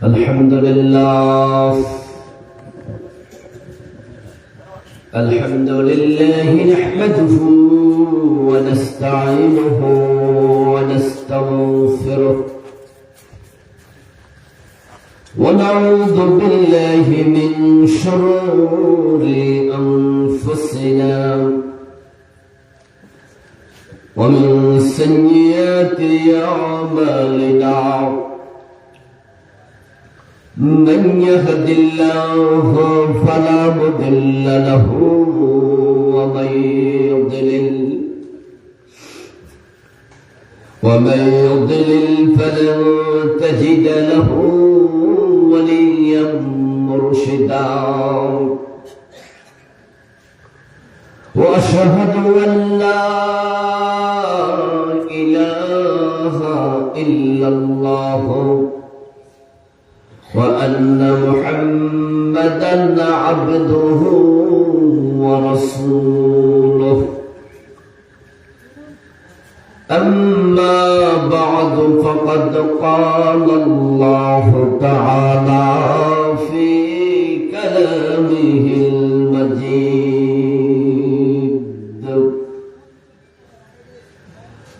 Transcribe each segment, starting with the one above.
الحمد لله نحمده ونستعينه ونستغفره ونعوذ بالله من شرور أنفسنا ومن سيئات أعمالنا من يهد الله فلا مضل له ومن يضلل فلن تجد له وليا مرشدا وأشهد أن لا إله إلا الله وأن محمدا عبده ورسوله أما بعد فقد قال الله تعالى في كلامه المجيد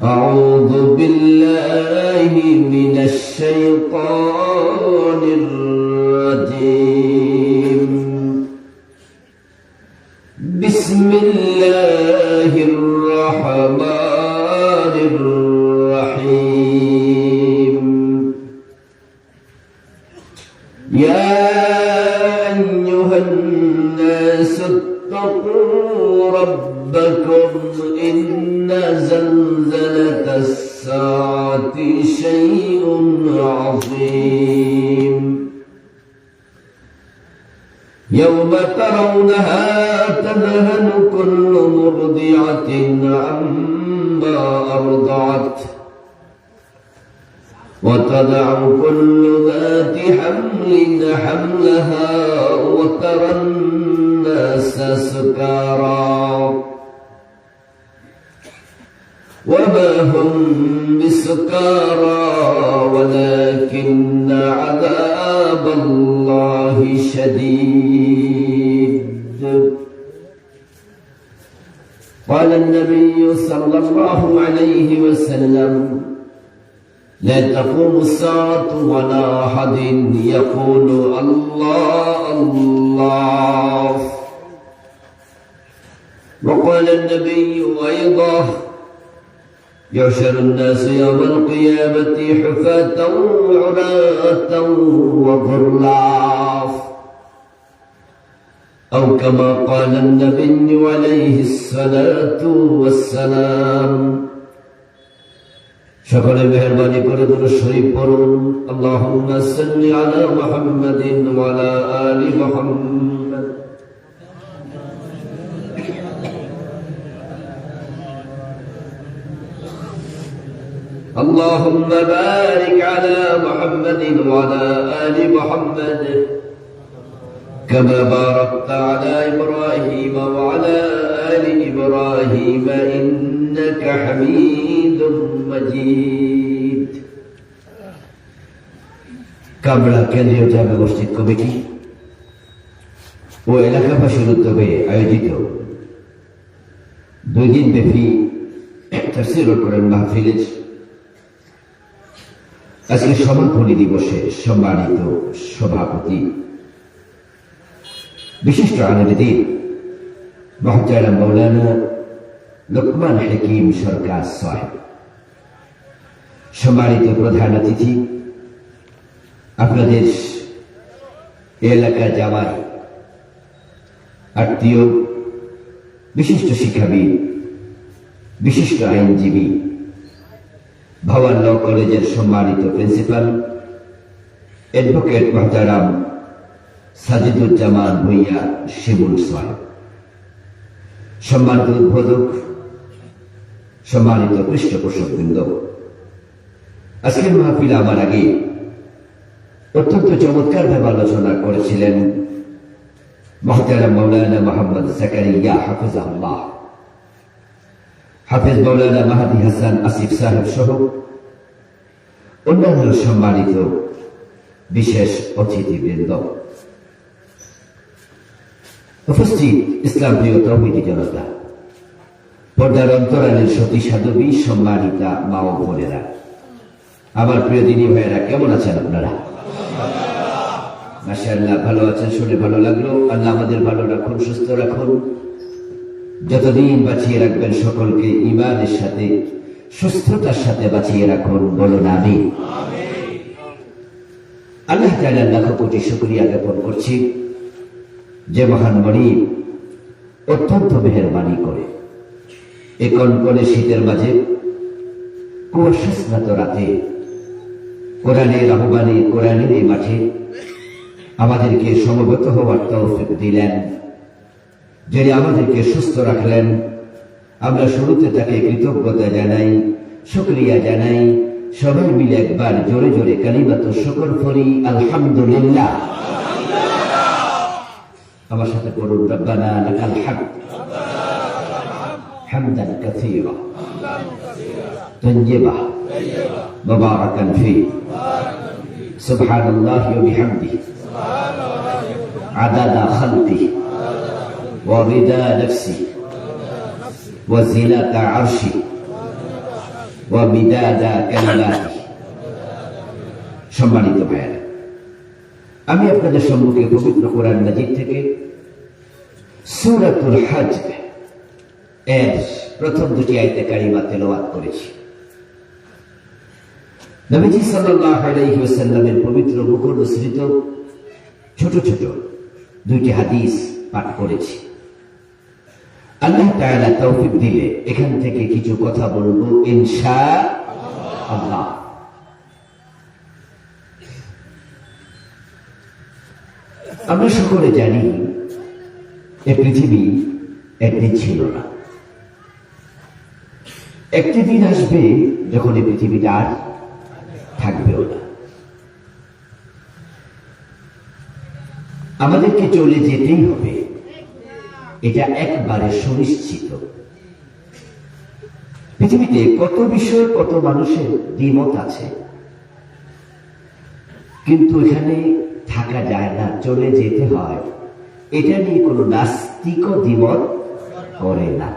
أعوذ بالله من الشيطان الرجيم بسم الله الرحمن الرحيم يا أيها الناس اتقوا ربكم إن زلزلة الساعة شيء عظيم يوم ترونها تذهل كل مرضعة عما أرضعت وتضع كل ذات حمل حملها وترى الناس سكارى وما هم بسكارى ولكن عذاب الله شديد قال النبي صلى الله عليه وسلم لا تقوم الساعة ولا أحد يقول الله الله وقال النبي أيضا يحشر الناس يوم القيامة حفاة عراة وغرلا أو كما قال النبي عليه الصلاة والسلام সকলে মেহেরবানি করে দুরূদ শরীফ পড়ুন আল্লাহুম্মা সাল্লি আলা মুহাম্মাদিন ওয়া আলা আলি মুহাম্মাদ اللهم بارك على محمد وعلى آل محمد كما باركت على إبراهيم وعلى آل إبراهيم إنك حميد مجيد কামরা কেন্দ্রীয় জামে মসজিদ কমিটি ও এলাকাবাসীর উদ্যোগে আয়োজিত 2 দিন ব্যাপী তাফসীরুল কোরআন মাহফিলের আজকে সমাপনী দিবসে সম্মানিত সভাপতি বিশিষ্ট আলেমদ্বীন মুহতারাম মাওলানা লোকমান হাকিম সরকার সাহেব, সম্মানিত প্রধান অতিথি, আপনাদের এলাকা জামাই আত্মীয়, বিশিষ্ট শিক্ষাবিদ, বিশিষ্ট আইনজীবী, ভাওয়াল ল কলেজের সম্মানিত প্রিন্সিপাল অ্যাডভোকেট মুহতারাম সাজিদুজ্জামান ভূঁইয়া শিমুল সাহেব, সম্মানিত উদ্বোধক, সম্মানিত পৃষ্ঠপোষকবৃন্দ, আজকের মাহফিলে আমার আগে অত্যন্ত চমৎকার ভাবে আলোচনা করেছিলেন মুহতারাম মাওলানা মোহাম্মদ জাকারিয়া হাফিজাহুল্লাহ, হাফিজ মাওলানা মাহাদি হাসান আসিফ সাহেব সহ অন্যান্য সম্মানিত বিশেষ অতিথিবৃন্দ, উপস্থিত ইসলাম প্রিয় তৌহিদি জনতা, পর্দার অন্তরালের সতী সাধবী, সম্মানিতা মা ও বোনেরা, আমার প্রিয় দিনী ভাইয়েরা, কেমন আছেন আপনারা? মাশাআল্লাহ, ভালো আছেন শুনে ভালো লাগলো। আল্লাহ আমাদের ভালো রাখুন, সুস্থ রাখুন, যতদিন বাঁচিয়ে রাখবেন সকলকে ঈমানের সাথে, সুস্থতার সাথে বাঁচিয়ে রাখুন, বলুন আমিন। আল্লাহ তাআলার লাখো কোটি শুকরিয়া জ্ঞাপন করছি যে মহান মনিব অত্যন্ত মেহেরবানি করে এই কনকনে শীতের মাঝে, কুয়াশাস্নাত রাতে, কোরআনের আহ্বানে, কোরআনের এই মাঠে আমাদেরকে সমবেত হওয়ার তৌফিক দিলেন, যিনি আমাদেরকে সুস্থ রাখলেন। আমরা শুরুতে তাকে কৃতজ্ঞতা জানাই, শুকরিয়া জানাই। সবাই মিলে একবার জোরে জোরে কালিমাতুশ শুকর পড়ি, আলহামদুলিল্লাহ। আমার সাথে পড়ুন, রব্বানা লাকাল হামদ হামদান কাসীরা তাইয়্যিবা মুবারাকান ফী, সুবহানাল্লাহি ওয়া বিহামদিহি আদাদা খালকিহি ওয়া রিদা নাফসিহি ওয়া জিনাতা আরশিহি ওয়া মিদাদা কালিমাতিহি। সম্মানিত ভাইয়েরা, আমি আপনাদের সম্মুখে পবিত্র কোরআন মাজিদ থেকে সূরাতুল হজ এর প্রথম দুটি আয়াতে কারিমা তেলাওয়াত করেছি। নবীজি সাল্লাল্লাহু আলাইহি ওয়াসাল্লামের পবিত্র মুখর উদ্ধৃত ছোট ছোট দুইটি হাদিস পাঠ করেছি। আল্লাহ তাআলা তৌফিক দিলে এখান থেকে কিছু কথা বলবো ইনশাআল্লাহ। আমরা সকলে জানি এই পৃথিবী একদিন ছিল না, একটি দিন আসবে যখন এই পৃথিবীটা আর থাকবেও না। আমাদেরকে চলে যেতেই হবে, এটা একবারে সুনিশ্চিত। পৃথিবীতে কত বিষয়, কত মানুষের দ্বিমত আছে, কিন্তু এখানে থাকা যায় না, চলে যেতে হয়, এটা নিয়ে কোনো নাস্তিকও দ্বিমত করে না।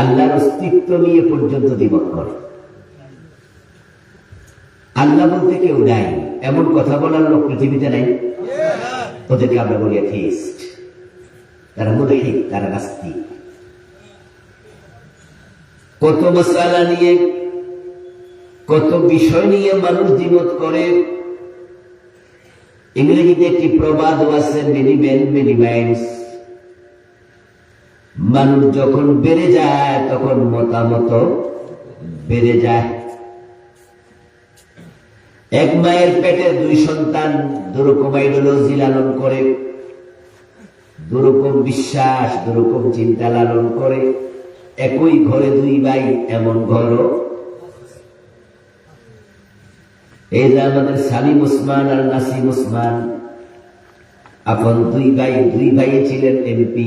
আল্লাহর অস্তিত্ব নিয়ে পর্যন্ত দ্বিমত করে। আল্লাহ বলতে কেউ নাই, এমন কথা বলার লোক পৃথিবীতে নাই। ওদেরকে আমরা বলি অ্যাথিস্ট, তারা মুলহিদ, তারা নাস্তিক। কত মাসআলা নিয়ে, কত বিষয় নিয়ে মানুষ দ্বিমত করে। ইংরেজিতে একটি প্রবাদ আছে, মেনি মেন মেনি মাইন্ডস। মানুষ যখন বেড়ে যায় তখন মতামত বেড়ে যায়। এক মায়ের পেটে দুই সন্তান দুরকম আইডিওলজি লালন করে, দুরকম বিশ্বাস, দুরকম চিন্তা লালন করে। একই ঘরে দুই ভাই, এমন ঘরও। এই যে আমাদের সালিম ওসমান আর নাসিম ওসমান, আপন দুই ভাই ছিলেন এমপি।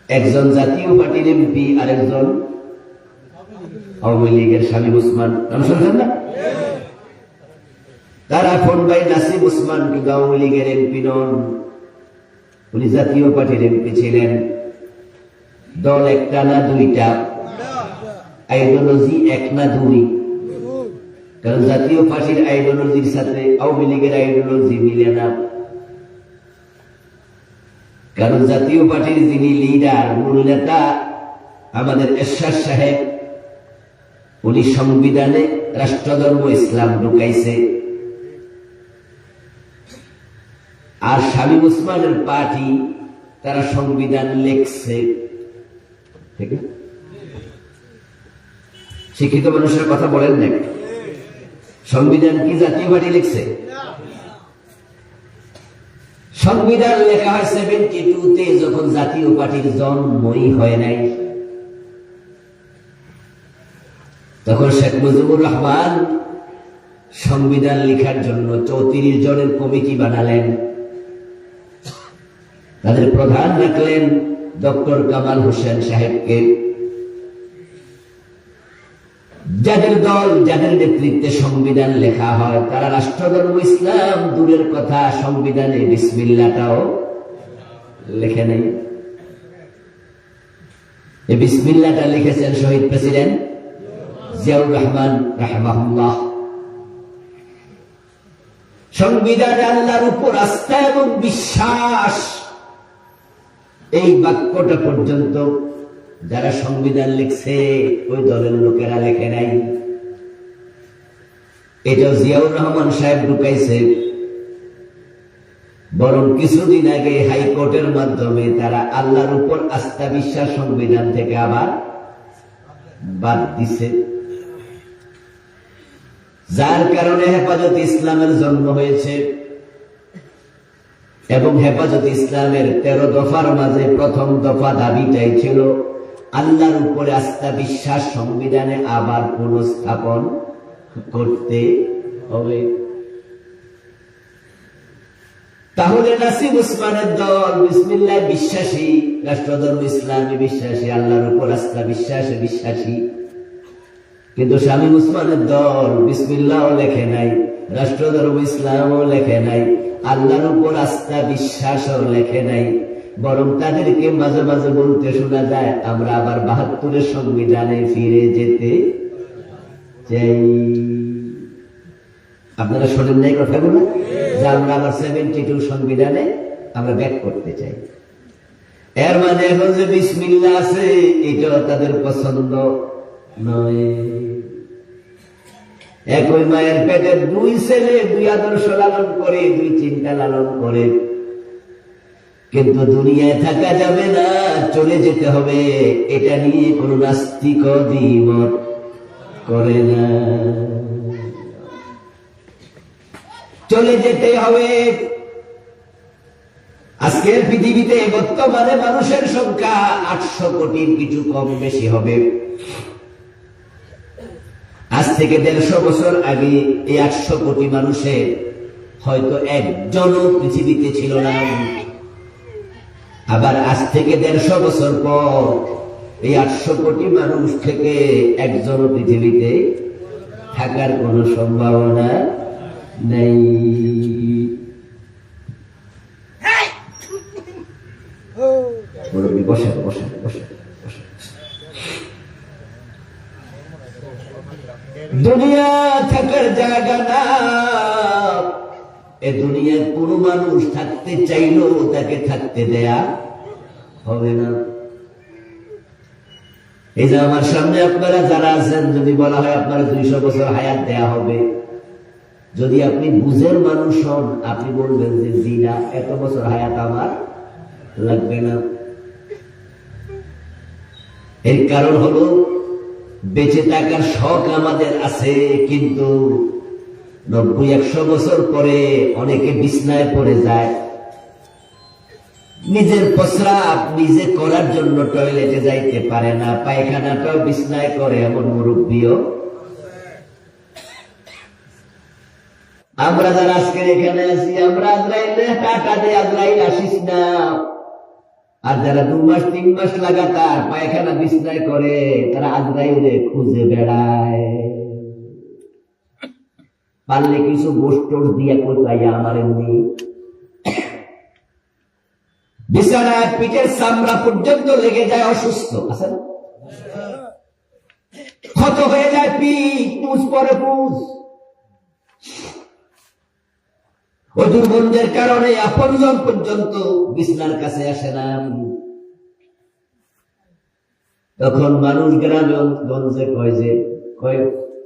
একজন জাতীয় পার্টির এমপি, আরেকজন আওয়ামী লীগের। সালিম ওসমান নাম শুনছেন না? তার আপন ভাই নাসিম ওসমান কিন্তু আওয়ামী লীগের এমপি নন, উনি জাতীয় পার্টির এমপি ছিলেন। দল একটা না দুইটা, আইডিওলজি এক না দুই। কারণ জাতীয় পার্টির আইডিওলজির সাথে আওয়ামী লীগের আইডিওলজি মিলে না। কারণ জাতীয় পার্টির যিনি লিডার, মূল নেতা, আমাদের এরশাদ সাহেব, উনি সংবিধানে রাষ্ট্রধর্ম ইসলাম ঢুকাইছে। আর শামীম ওসমানের পার্টি, তারা সংবিধান লেখছে। ঠিক আছে? শিক্ষিত মানুষের কথা বলেন না, সংবিধান কি জাতীয় পার্টি লিখছে? সংবিধান লেখা হয় 72-তে, যখন জাতীয় পার্টির জন্মই হয় নাই। তখন শেখ মুজিবুর রহমান সংবিধান লেখার জন্য 34 জনের কমিটি বানালেন। তাদের প্রধান রাখলেন ডক্টর কামাল হোসেন সাহেবকে। যাদের দল, যাদের নেতৃত্বে সংবিধান লেখা হয়, তারা রাষ্ট্রধর্ম ইসলাম দূরের কথা, সংবিধানে বিসমিল্লাহটাও লেখে নেই। এই বিসমিল্লাহটা লিখেছেন শহীদ প্রেসিডেন্ট জিয়াউর রহমান রাহমাহুল্লাহ। সংবিধানে আল্লাহর উপর আস্থা এবং বিশ্বাস, এই বাক্যটা পর্যন্ত যারা সংবিধান লিখছে ওই দলের লোকেরা লেখে নাই। এটা জিয়াউর রহমান সাহেব ঢুকাইছে, বরং কিছুদিন আগে হাইকোর্টের মাধ্যমে তারা আল্লাহর উপর আস্থা বিশ্বাস সংবিধান থেকে আবার বাদ দিছে, যার কারণে হেফাজতে ইসলামের জন্ম হয়েছে। এবং হেফাজতে ইসলামের 13 দফার মাঝে প্রথম দফা দাবিটাই ছিল আল্লাহর উপরে আস্থা বিশ্বাস সংবিধানে আবার পুনঃস্থাপন করতে হবে। তাহলে নাসিম উসমানের দল বিসমিল্লাহ বিশ্বাসী, রাষ্ট্রধর্ম ইসলামী বিশ্বাসী, আল্লাহর উপর আস্থা বিশ্বাসে বিশ্বাসী, কিন্তু শামীম উসমানের দল বিসমিল্লাহও লেখে নাই, রাষ্ট্রধর্ম ইসলামও লেখে নাই, আল্লাহর উপর আস্থা বিশ্বাসও লেখে নাই। বরং তাদেরকে মাঝে মাঝে বলতে শোনা যায় আমরা আবার 72-এর সংবিধানে ফিরে যেতে চাই। আপনারা শোনেন নাই কথাগুলো, যে আমরা আবার 72 সংবিধানে আমরা ব্যাক করতে চাই। এর মানে এখন যে বিসমিল্লাহ আছে এটাও তাদের পছন্দ নয়। একই মায়ের পেটে 2 ছেলে 2 আদর্শ লালন করে, 2 চিন্তা লালন করে, কিন্তু দুনিয়ায় থাকা যাবে না, চলে যেতে হবে, এটা নিয়ে কোন নাস্তিক দ্বিমত করে না। চলে যেতে হবে। আজকের পৃথিবীতে বর্তমানে মানুষের সংখ্যা 800 কোটির কিছু কম বেশি হবে। আজ থেকে 150 বছর আগে এই 800 কোটি মানুষের হয়তো একজনও পৃথিবীতে ছিল না। আবার আজ থেকে 150 বছর পর এই 800 কোটি মানুষ থেকে একজনও পৃথিবীতে থাকার কোন সম্ভাবনা নেই। বসেন বসেন বসেন বসেন। দুনিয়া থাকার জায়গা না, এ দুনিয়ার কোন মানুষ থাকতে চাইলেও তাকে থাকতে দেয়া হবে না। এই যে আমার সামনে আপনারা যারা আছেন, যদি বলা হয় আপনারা 200 বছর হায়াত দেয়া হবে, যদি আপনি বুঝের মানুষ হন আপনি বলবেন যে জি না, এত বছর হায়াত আমার লাগবে না। এর কারণ হলো বেঁচে থাকার শখ আমাদের আছে, কিন্তু 90-100 বছর পরে অনেকে বিছনায় পড়ে যায়, নিজের প্রস্রাব নিজে করার জন্য টয়লেটে যাইতে পারে না, পায়খানাটাও বিছনায় করে এমন মুরব্বিও। আমরা যারা আজকের এখানে আছি, আমরা আজরাইলে টাটা দিয়ে আজরাইল আসিস না, আর যারা 2 মাস 3 মাস লাগাতার পায়খানা বিছনায় করে তারা আজরাইলে খুঁজে বেড়ায়। পারলে কিছু গোষ্ঠর দিয়া কোথায় আমার এমনি বিছানায় পিঠের চামড়া পর্যন্ত লেগে যায়, অসুস্থ আছে না, ক্ষত হয়ে যায় পিঠ, পুজ পরে পুজ। ওই দুর্গন্ধের কারণে আপনজন পর্যন্ত বিছনার কাছে আসে না। তখন মানুষ গ্রামে গঞ্জে কয় যে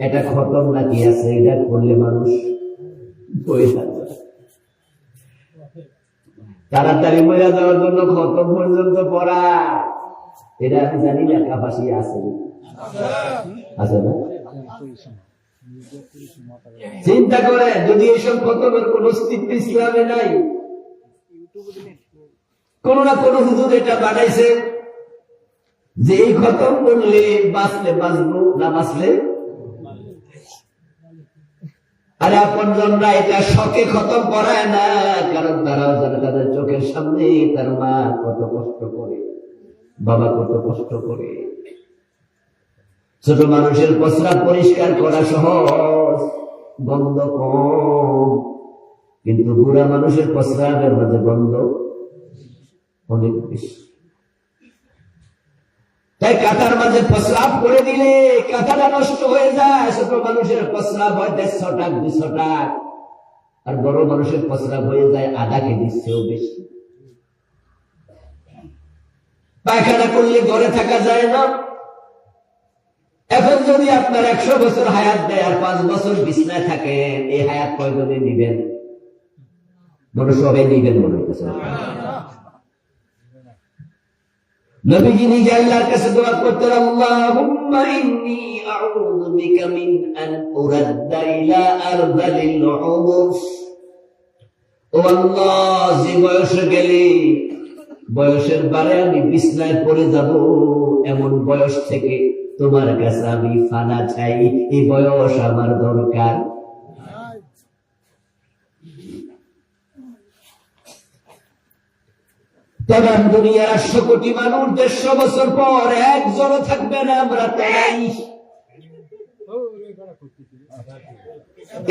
এটা খতম নাকি আছে, এটা করলে মানুষ তাড়াতাড়ি মরে যাওয়ার জন্য খতম পর্যন্ত পড়া, এটা আমি জানি না কাপাসি আছে আছে না। চিন্তা করে যদি এইসব খতমের কোন অস্তিত্ব ইসলামে নাই, কোন না কোন হুজুর এটা বানাইছে যে এই খতম করলে বাঁচলে বাঁচবো, না বাঁচলে। আরে আপনজনরা এটা শখে খতম করায় না, কারণ তারাও জানে তাদের চোখের সামনে তার মা কত কষ্ট করে, বাবা কত কষ্ট করে। ছোট মানুষের প্রস্রাব পরিষ্কার করা সহজ, গন্ধ কম, কিন্তু বুড়া মানুষের প্রস্রাবের মাঝে গন্ধ অনেক বেশি। তাই কাঁটার মাঝে প্রস্রাব করে দিলে কাঁটাটা নষ্ট হয়ে যায়। ছোট মানুষের প্রস্রাব হয় 150 টাকা 200 টাকা, আর বড় মানুষের প্রস্রাব হয়ে যায় আধা কেজির চেয়েও বেশি। পায়খানা করলে ঘরে থাকা যায় না। এখন যদি আপনার 100 বছর হায়াত দেয় আর 5 বছর বিছনায় থাকেন, এই হায়াত কয়জনে নিবেন? মনে সবাই নিবেন মনে হইতেছে। নবীজি নিজে আল্লাহর কাছে দোয়া করতেন, আল্লাহুম্মা ইন্নী আউযু বিকা মিন আন উরাদ্দা ইলা আরযালিল উমুর। ও আল্লাহ, যে বয়সে গেলে বয়সের বারে আমি বিছনায় পড়ে যাব, এমন বয়স থেকে তোমার কাছে আমি ফানা চাই। এই বয়স আমার দরকার। তখন দুনিয়ার 800 কোটি মানুষ 150 বছর পর একজনও থাকবে না, আমরা তাই।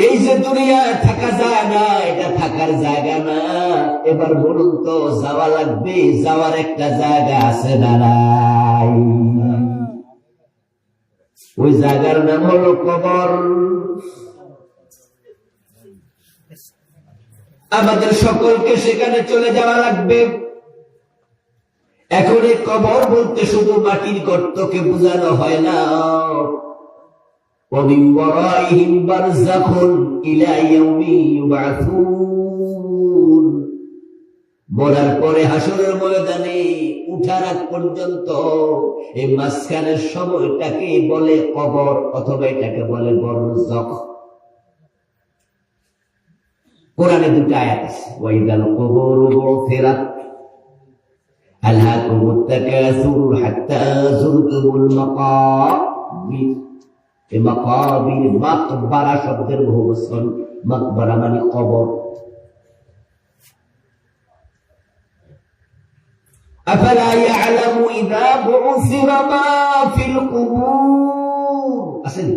এই যে দুনিয়ায় থাকা যায় না, এটা থাকার জায়গা না। এবার বলুন তো, যাওয়া লাগবে, যাওয়ার একটা জায়গা আছে না নাই? ওই জায়গার নাম হলো কবর। আমাদের সকলকে সেখানে চলে যাওয়া লাগবে। এখন এই কবর বলতে শুধু মাটির গর্তকে বোঝানো হয় না, ومن ورائهم برزخ إلى يوم يبعثون। মরার পরে হাসরের ময়দানে উঠার আগ পর্যন্ত এই মাঝখানের সময়টাকে বলে কবর, অথবা এটাকে বলে বরজখ। কোরআনে 2টা আয়াত আছে, ওয়াইদাল কুবুরু বুথিরাত আলহাকুমুত তাকাসুর হাত্তা যুরতুমুল মাকাবির। এই মাকাবির, মাকবারা শব্দের বহুবচন, মাকবারা মানে কবর। আফালা ইয়ালামু ইযা বু'সিরা মা ফিল কুবুর। আসেন,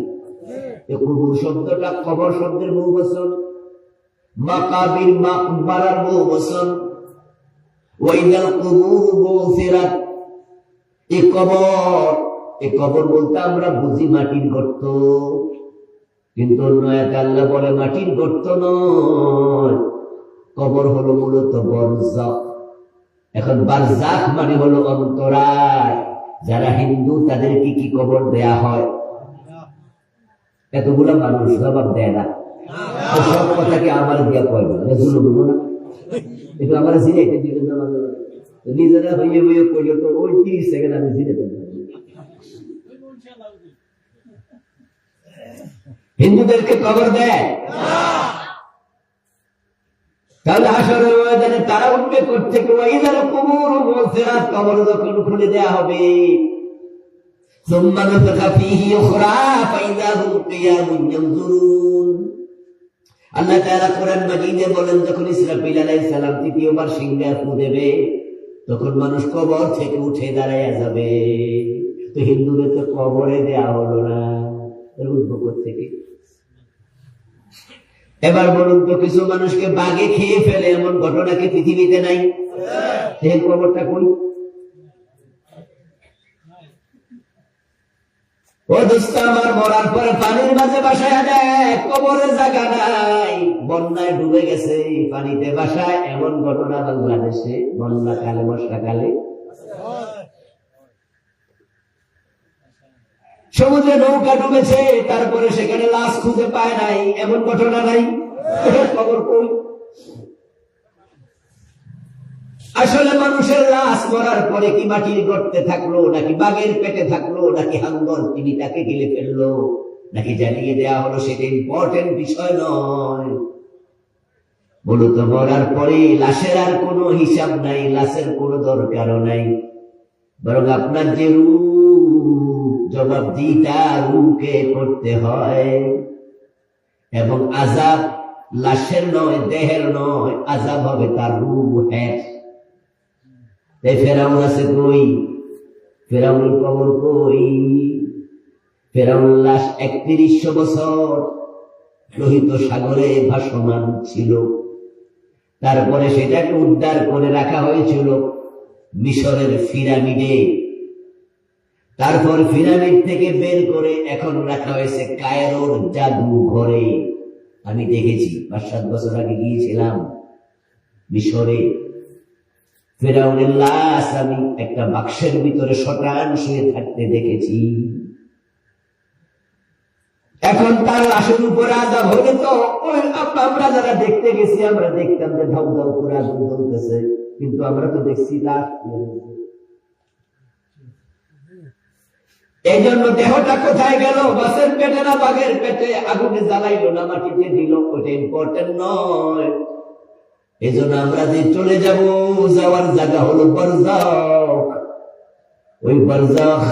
এই কুবুর শব্দটা কবর শব্দের বহুবচন, মাকাবির মাকবারার বহুবচন। ওয়াইদাল কুবুর বু'সিরাত, এই কবর, এই কবর বলতে আমরা বুঝি মাটির গর্ত, কিন্তু নয়াতে আল্লাহ বলে মাটির গর্ত নয়, কবর হলো মূলত বরজাখ। এখন বারজাখ মানে হলো অন্তরায়। যারা হিন্দু তাদের কি কবর দেয়া হয়? এতগুলো মানুষ জবাব দেয় না। সব কথাকে আমার দিয়া কয় না, বলবো না, একটু আমার জিরাইতে দিবেন না। নিজেরা হইয়ে হইয়ে কইলে তো ওই 30 সেকেন্ড আমি জিরাইতে। হিন্দুদেরকে কবর দেয়, তাহলে হাসরের ময়দানে তারা উঠবে কোত্থেকে? ওয়াইদাল কুবুরু বুথিরাত, কবর যখন খুলে দেয়া হবে, সুম্মা নুফিখা ফীহি উখরা ফাইযা হুম কিয়ামুন ইয়ানজুরুন। আল্লাহ তাআলা কোরআন মাজিদে বলেন, যখন ইসরাফিল আলাইহিস সালাম তৃতীয়বার সিংহায় ফু দেবে, তখন মানুষ কবর থেকে উঠে দাঁড়াইয়া যাবে। তো হিন্দুদের তো কবরে দেয়া হলো না, উঠবো কোত্থেকে? এবার বলুন তো, কিছু মানুষকে বাঘে খেয়ে ফেলে এমন ঘটনা কি পৃথিবীতে নাই? সেই কবরটা কই? ও দোস্ত আমার, মরার পরে পানির মাঝে বাসায় দেয়, কবরের জায়গা নাই। বন্যায় ডুবে গেছে, পানিতে বাসায়, এমন ঘটনা বাংলাদেশে বন্যাকালে, বর্ষাকালে। সমুদ্রে নৌকা ডুবেছে, তারপরে সেখানে লাশ খুঁজে পায় নাই, এমন ঘটনা নাই? কবর কই? আসলে মানুষের লাশ মরার পরে কি মাটির গর্তে থাকলো, নাকি বাঘের পেটে থাকলো, নাকি হাঙ্গর তিনি তাকে গিলে ফেললো, নাকি জ্বালিয়ে দেওয়া হলো, সেটা ইম্পর্টেন্ট বিষয় নয়। মূলত মরার পরে লাশের আর কোনো হিসাব নাই, লাশের কোনো দরকারও নাই। বরং আপনার যে রূহ, জবাবদিহিতা রূহকে করতে হয়। এবং আযাব লাশের নয়, দেহের নয়, আযাব হবে তার রূহের। এই ফেরাউন আছে কই? ফেরাউনের কবর কই? ফেরাউন লাশ ৩১০০ বছর লোহিত সাগরে ভাসমান ছিল। তারপরে সেটাকে উদ্ধার করে রাখা হয়েছিল মিশরের পিরামিডে। তারপর পিরামিড থেকে বের করে এখন রাখা হয়েছে কায়রোর জাদুঘরে। আমি দেখেছি ৫-৭ বছর আগে গিয়েছিলাম মিশরে। ফেরাউনের লাশ আমি একটা বাক্সের ভিতরে শটান শুয়ে থাকতে দেখেছি। এখন তার লাশের উপরে আজাব হলে তো আমরা যারা দেখতে গেছি আমরা দেখতাম যে ধাউ ধাউ করে আগুন জ্বলতেছে, কিন্তু আমরা তো দেখছি লাশ। এই জন্য দেহটা কোথায় গেল? বাসের পেটে না বাঘের পেটে? আগুনে জ্বালাইলো না মাটিতে দিল? ওটা ইম্পর্টেন্ট নয়। এই জন্য আমরা যে চলে যাব, যাওয়ার জায়গা হলো বারজাখ। ওই বারজাখ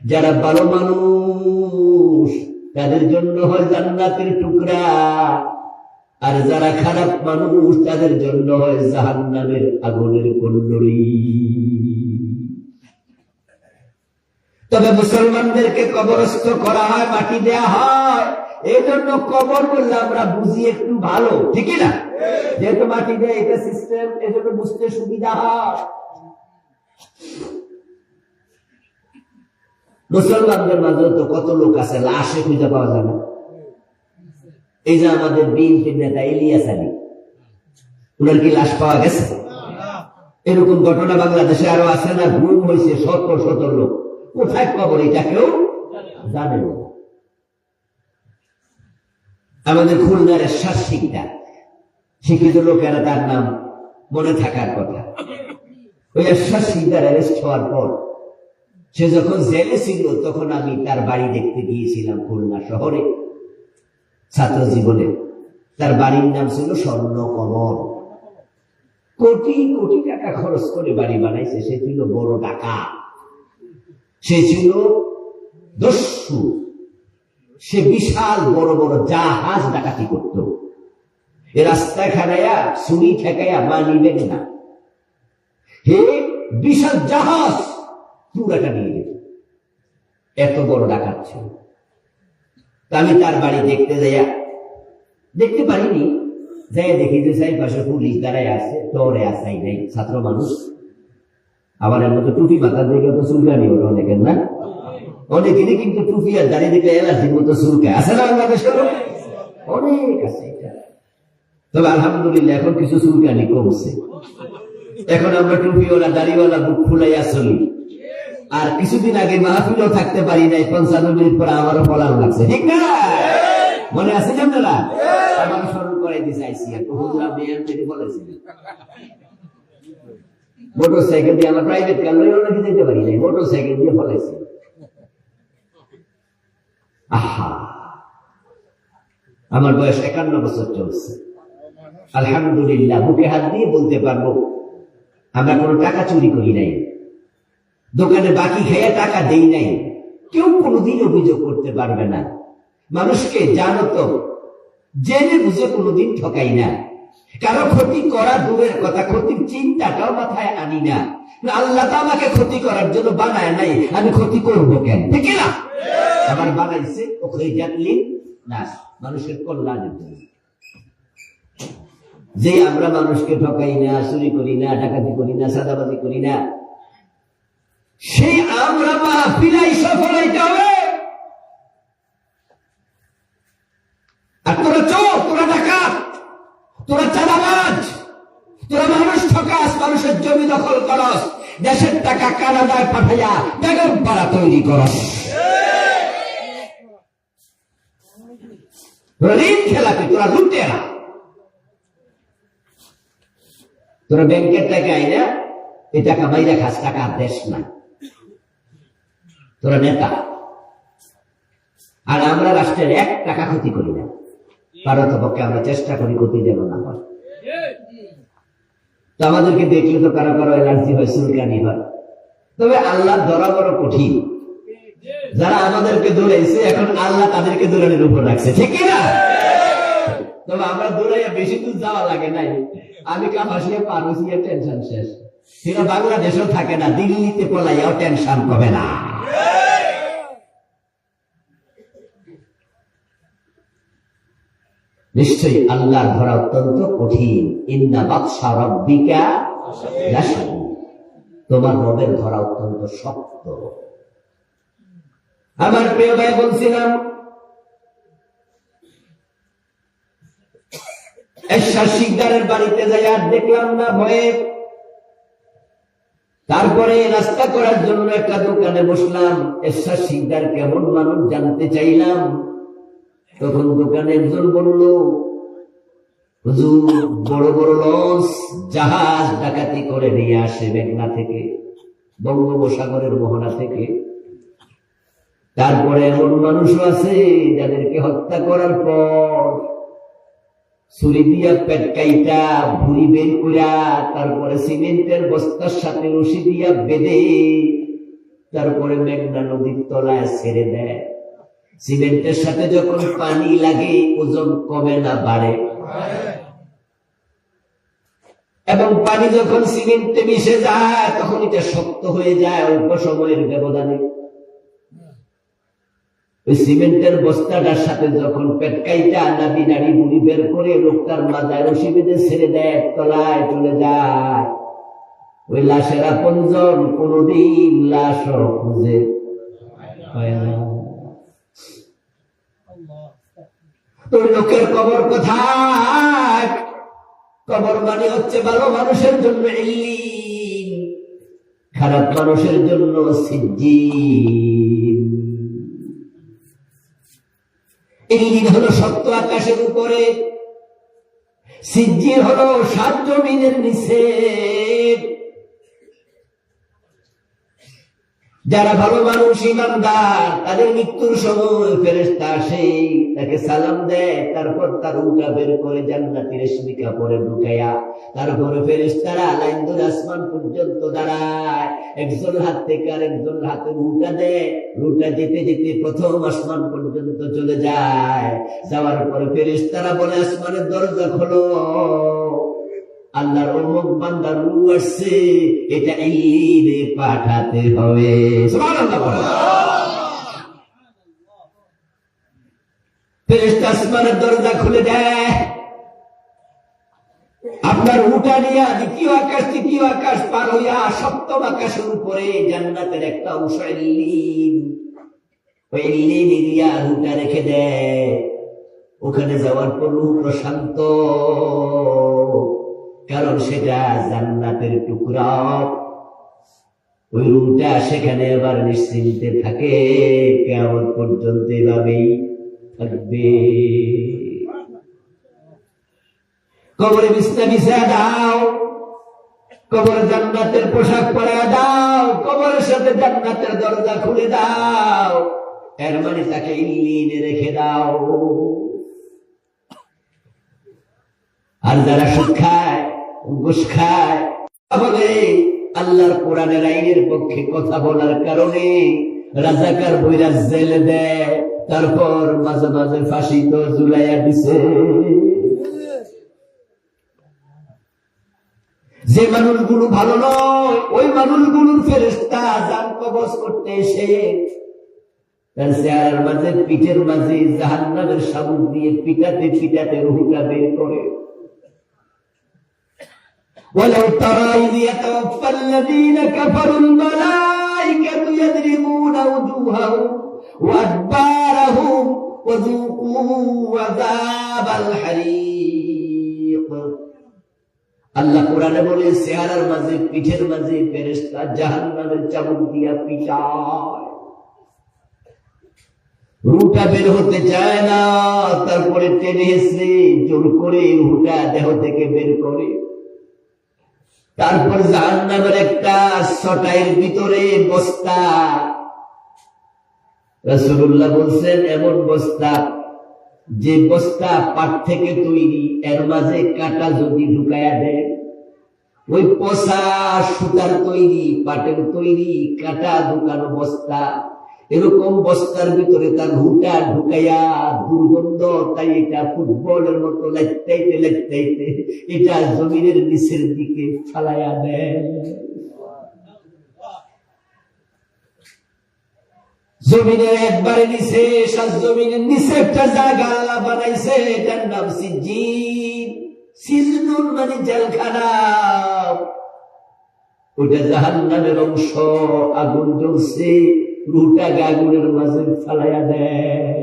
যারা ভালো মানুষ তাদের জন্য হয় জান্নাতের টুকরা, আর যারা খারাপ মানুষ তাদের জন্য হয় জাহান্নামের আগুনের কুণ্ডলী। তবে মুসলমানদেরকে কবরস্থ করা হয়, মাটি দেয়া হয়। এই জন্য কবর বললে আমরা বুঝি একটু ভালো, ঠিক না? যেহেতু মাটি দেয় এটা সিস্টেম, এই জন্য বুঝতে সুবিধা হয়। মুসলমানদের মাঝে তো কত লোক আছে লাশে খুঁজে পাওয়া যায় না। এই যে আমাদের বিএনপির নেতা ইলিয়াস আলী, ওনার কি লাশ পাওয়া গেছে? এরকম ঘটনা বাংলাদেশে আরো আছে না? গুম হয়েছে শত শত লোক, কোথায় কবর এটা কেউ জানে না। আমাদের খুলনার এরশাদ শিকদার, শিক্ষিত লোকেরা তার নাম মনে থাকার কথা। ওই এরশাদ শিকদার অ্যারেস্ট হওয়ার পর সে যখন জেলে ছিল তখন আমি তার বাড়ি দেখতে গিয়েছিলাম খুলনা শহরে ছাত্র জীবনে। তার বাড়ির নাম ছিল স্বর্ণ কমল। কোটি কোটি টাকা খরচ করে বাড়ি বানাইছে। সে ছিল বড় ডাকাত, সে ছিল দস্যু, সে বিশাল বড় বড় জাহাজ ডাকাতি করত। এ রাস্তায় খানাইয়া ছুরি ঠেকাইয়া মানিবেন না, হে বিশাল জাহাজ পুরাটা নিয়ে গেল। এত বড় ডাকাত ছিল। আমি তার বাড়ি দেখতে যাইয়া, দেখতে পারিনি, যাই দেখি যে চারিপাশে পুলিশ দাঁড়ায় আছে, টরে আসাই নাই, ছাত্র মানুষ। আবার এর মতো টুপি মাথা দেখে তো চুলকানি ওটা অনেকের না, অনেকেরই কিন্তু টুপি আর দাঁড়িয়ে দেখলে এলার্জির মতো চুলকায়, আছে না বাংলাদেশের? অনেক আছে এটা। তবে আলহামদুলিল্লাহ এখন কিছু চুলকানি কমছে। এখন আমরা টুপিওয়ালা দাড়িওয়ালা বুক ফুলাইয়া চলি। আর কিছুদিন আগে মাহফিলও থাকতে পারি নাই, ৫৫ মিনিট পরে আমারও পলান লাগছে, ঠিক না? মনে আছে যে আপনারা আমার স্মরণ করে দিতে চাইছি। হুজুরা মেয়ার থেকে বলেছিলেন মোটর সাইকেল দিয়ে, আমার প্রাইভেট কার লইও নাকি যেতে পারি নাই, মোটর সাইকেল দিয়ে ফলাইছি। আহা, আমার বয়স ৫১ বছর চলছে। আলহামদুলিল্লাহ বুকে হাত দিয়ে বলতে পারবো আমরা কোনো টাকা চুরি করি নাই, দোকানে বাকি খেয়ে টাকা দেই নাই। কেউ কোনোদিন অভিযোগ করতে পারবে না। মানুষকে জানো তো জেনে বুঝে কোনোদিন ঠকাই না। কারো ক্ষতি করা দূরের কথা, ক্ষতির চিন্তাটাও মাথায় আনি না। আল্লাহ তো আমাকে ক্ষতি করার জন্য বানায় নাই, আমি ক্ষতি করবো কেন, ঠিক না? আমার বানাইছে মানুষের কল্যাণের জন্য। যে আমরা মানুষকে ঠকাই না, চুরি করি না, ডাকাতি করি না, সাদাবাজি করি না, সেই আমরা মাহফিলাই সফল হইতে হবে। আর তোরা চোর, তোরা ডাকাত, তোরা চাঁদাবাজ, তোরা মানুষ ঠকাস, মানুষের জমি দখল করস, দেশের টাকা কানাডায় পাঠাইয়া বেগম পাড়া তৈরি করস, তোরা ঋণ খেলাপি, তোরা লুটেরা, তোরা ব্যাংকের টাকা আইনা এই টাকা বাইরে খাস, টাকা দেশ না, তোরা নেতা। আর আমরা রাষ্ট্রের ১ টাকা ক্ষতি করি না, পারতপক্ষে আমরা চেষ্টা করি ক্ষতি যেন না হয়। তো আমাদেরকে দেখলে তো কারো কারো এলার্জি হয়, চুলকানি হয়। তবে আল্লাহ ধরা বড় কঠিন। যারা আমাদেরকে দৌড়াইছে এখন আল্লাহ তাদেরকে দৌড়ানোর উপর রাখছে, ঠিক না? তবে আমরা দৌড়াইয়া বেশি দূর যাওয়া লাগে নাই। আমি কাপাসিয়া পারুসিয়া টেনশন শেষ। সেটা বাংলাদেশেও থাকে না, দিল্লিতে পলাইয়াও টেনশন কমে না। নিশ্চয়ই আল্লাহর ধরা অত্যন্ত কঠিন। ইন্না বাতশা রাব্বিকা লাশাদীদ, তোমার রবের ধরা অত্যন্ত শক্ত। আমার প্রিয় ভাই, বলছিলাম এরশাদ শিকদারের বাড়িতে যাই আর দেখলাম না ভয়ে। তারপরে নাস্তা করার জন্য একটা দোকানে বসলাম। এরশাদ শিকদার কেমন মানুষ জানতে চাইলাম। তখন দোকানে একজন বলল, হুজুর বড় বড় লঞ্চ জাহাজ ডাকাতি করে নিয়ে আসে মেঘনা থেকে, বঙ্গোপসাগরের মোহনা থেকে। তারপরে এমন মানুষও আছে যাদেরকে হত্যা করার পর ছুরি দিয়া পেট কাইটা ভুঁড়ি বের কইরা তারপরে সিমেন্টের বস্তার সাথে রশি দিয়া বেঁধে তারপরে মেঘনা নদীর তলায় ছেড়ে দেয়। সিমেন্টের সাথে যখন পানি লাগে ওজন কমে না বাড়ে, এবং পানি যখন সিমেন্টে মিশে যায় তখন এটা শক্ত হয়ে যায় অল্প সময়ের ব্যবধানে। ওই সিমেন্টের বস্তাটার সাথে যখন পেটকাইটা নাবি নাড়ি বুড়ি বের করে লোকটার মাথায় রশি বেঁধে ছেড়ে দেয়, তলায় চলে যায়, ওই লাশের আপনজন কোনদিন লাশ খুঁজে পায় না। ওই লোকের কবর কোথায়? কবর মানে হচ্ছে ভালো মানুষের জন্য ইল্লিন, খারাপ মানুষের জন্য সিজ্জিন। ইল্লিন হলো সপ্ত আকাশের উপরে, সিজ্জিন হলো সাত জমিনের নিচে। যারা ভালো মানুষ ইমানদার তাদের মৃত্যুর সময় ফেরেশতা আসে, তাকে সালাম দেয়, তারপর তার উটা বের করে জান্নাতি রেশমি কাপড়ে ঢুকাইয়া তারপরে ফেরেশতারা লাইন ধরে আসমান পর্যন্ত দাঁড়ায়। একজন হাত থেকে আর একজন হাতে উটা দেয়, উটা যেতে যেতে প্রথম আসমান পর্যন্ত চলে যায়। যাওয়ার পরে ফেরেশতারা বলে, আসমানের দরজা খোলো, আল্লাহর অমুক বান্দার রূহ আসছে, এটা ইল্লিনে পাঠাতে হবে। সুবহানাল্লাহ। ফেরেশতা আসমানের দরজা খুলে দেয়, আপনার রূহটা নিয়ে দ্বিতীয় আকাশ তৃতীয় আকাশ পার হইয়া সপ্তম আকাশের উপরে জান্নাতের একটা অংশ ইল্লিন, ওই ইল্লিন এরিয়া রূহটা রেখে দেয়। ওখানে যাওয়ার পর রূহ প্রশান্ত, কারণ সেটা জান্নাতের টুকরা। ওই রুমটা সেখানে আবার নিশ্চিন্তে থাকে, কিয়ামত পর্যন্ত এভাবেই থাকবে। কবরে বিছনা বিছায়া দাও, কবরে জান্নাতের পোশাক পরায়া দাও, কবরের সাথে জান্নাতের দরজা খুলে দাও, এর মানে তাকে ইল্লিনে রেখে দাও। আর যারা সুদ খায়, ঘুষ খায়, বলে আল্লাহর কোরআনের আইনের পক্ষে কথা বলার কারণে রাজাকার বইরা জেলে দেয়, তারপর মাঝে মাঝে ফাঁসি তো ঝুলাইয়া দিছে। যে মানুষগুলো ভালো নয়, ওই মানুষগুলোর ফেরেশতা জান কবজ করতে এসে তার চেহারার মাঝে পিঠের মাঝে জাহান্নামের শামুক দিয়ে পিটাতে পিটাতে রুহটা বের করে। ولو ترى إذ يتوفى الذين كفروا الملائكة يضربون وجوههم وأدبارهم وذوقوا عذاب الحريق। আল্লাহ কোরআনে বলে, চেহারার মাঝে পিঠের মাঝে ফেরেশতা জাহান্নামের চাবুক দিয়া পিটায়, রুহটা বের হতে চায় না, তারপরে টেনে এসে জোর করে রুহটা দেহ থেকে বের করে। তারপর জাহান্নামের একটা ছটাইয়ের ভিতরে বস্তা, রাসূলুল্লাহ বলছেন এমন বস্তা যে বস্তা পাট থেকে তৈরি, এর মাঝে কাঁটা যদি ঢুকায়া দেয়, ওই পচা সুতার তৈরি, পাটের তৈরি, কাঁটা ঢুকানো বস্তা, এরকম বস্তার ভিতরে তার রুহটা ঢুকাইয়া দুর্গন্ধ, তাই এটা ফুটবলের মতো লাগতাইতে লাগতাইতে এটা জমিনের নিচের দিকে ফালাইয়া দেয়। জমিনের একবারে নিচে, জমিনের নিচে একটা জায়গা আল্লাহ বানাইছে, এটার নাম সিজ্জিন। সিজনুন মানে জেলখানা। ওটা জাহান্নামের অংশ, আগুন জ্বলছে, রুটাকে আগুনের মাঝে ফালাইয়া দেয়।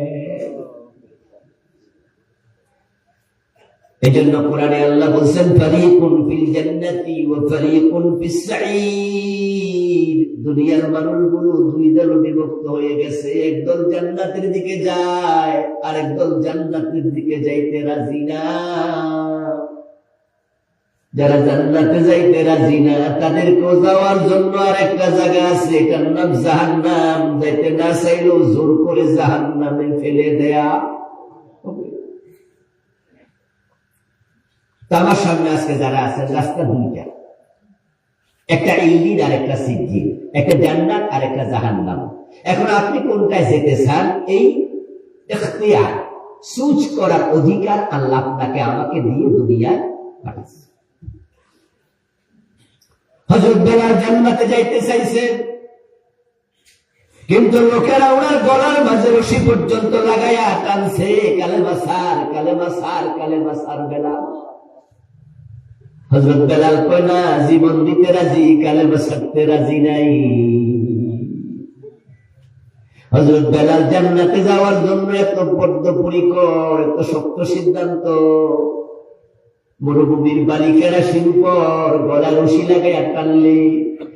এই জন্য কোরআনে আল্লাহ বলছেন ফারিকুন ফিল জান্নাতি ওয়া ফারিকুন ফিস সাঈর। দুনিয়ার মানুষগুলো দুই দলে বিভক্ত হয়ে গেছে, একদল জান্নাতের দিকে যায় আর একদল জান্নাতের দিকে যাইতে রাজি না। যারা জান্নাতে যাইতে রাজি না তাদেরকেও যাওয়ার জন্য আর একটা জায়গা আছে, এটার নাম জাহান্নাম। যাইতে না চাইলেও জোর করে জাহান্নামে ফেলে দেয়া। আমার সামনে আজকে যারা আছেন, রাস্তা দুইটা, একটা ইল্লিন আর একটা সিজ্জিন, একটা জান্নাত আর একটা জাহান্নাম। এখন আপনি কোনটায় যেতে চান, এই ইখতিয়ার চুজ করার অধিকার আল্লাহ আপনাকে আমাকে দিয়ে দুনিয়ায় পাঠাচ্ছে। হযরত বেলাল জান্নাতে যাইতে চাইছেন, কিন্তু লোকেরা ওনার গলার মাঝে রশি পর্যন্ত লাগাইয়া টানছে, কালেমা সার, কালেমা সার, কালেমা সার। বেলাল, হযরত বেলাল কয় না, জীবন দিতে রাজি, কালেমা ছাড়তে রাজি নাই। হযরত বেলাল জান্নাতে যাওয়ার জন্য এত বদ্ধপরিকর, এত শক্ত সিদ্ধান্ত। মরুভূমির বালি কেরাসিন পর গলা রশি লাগাইয়া টানলে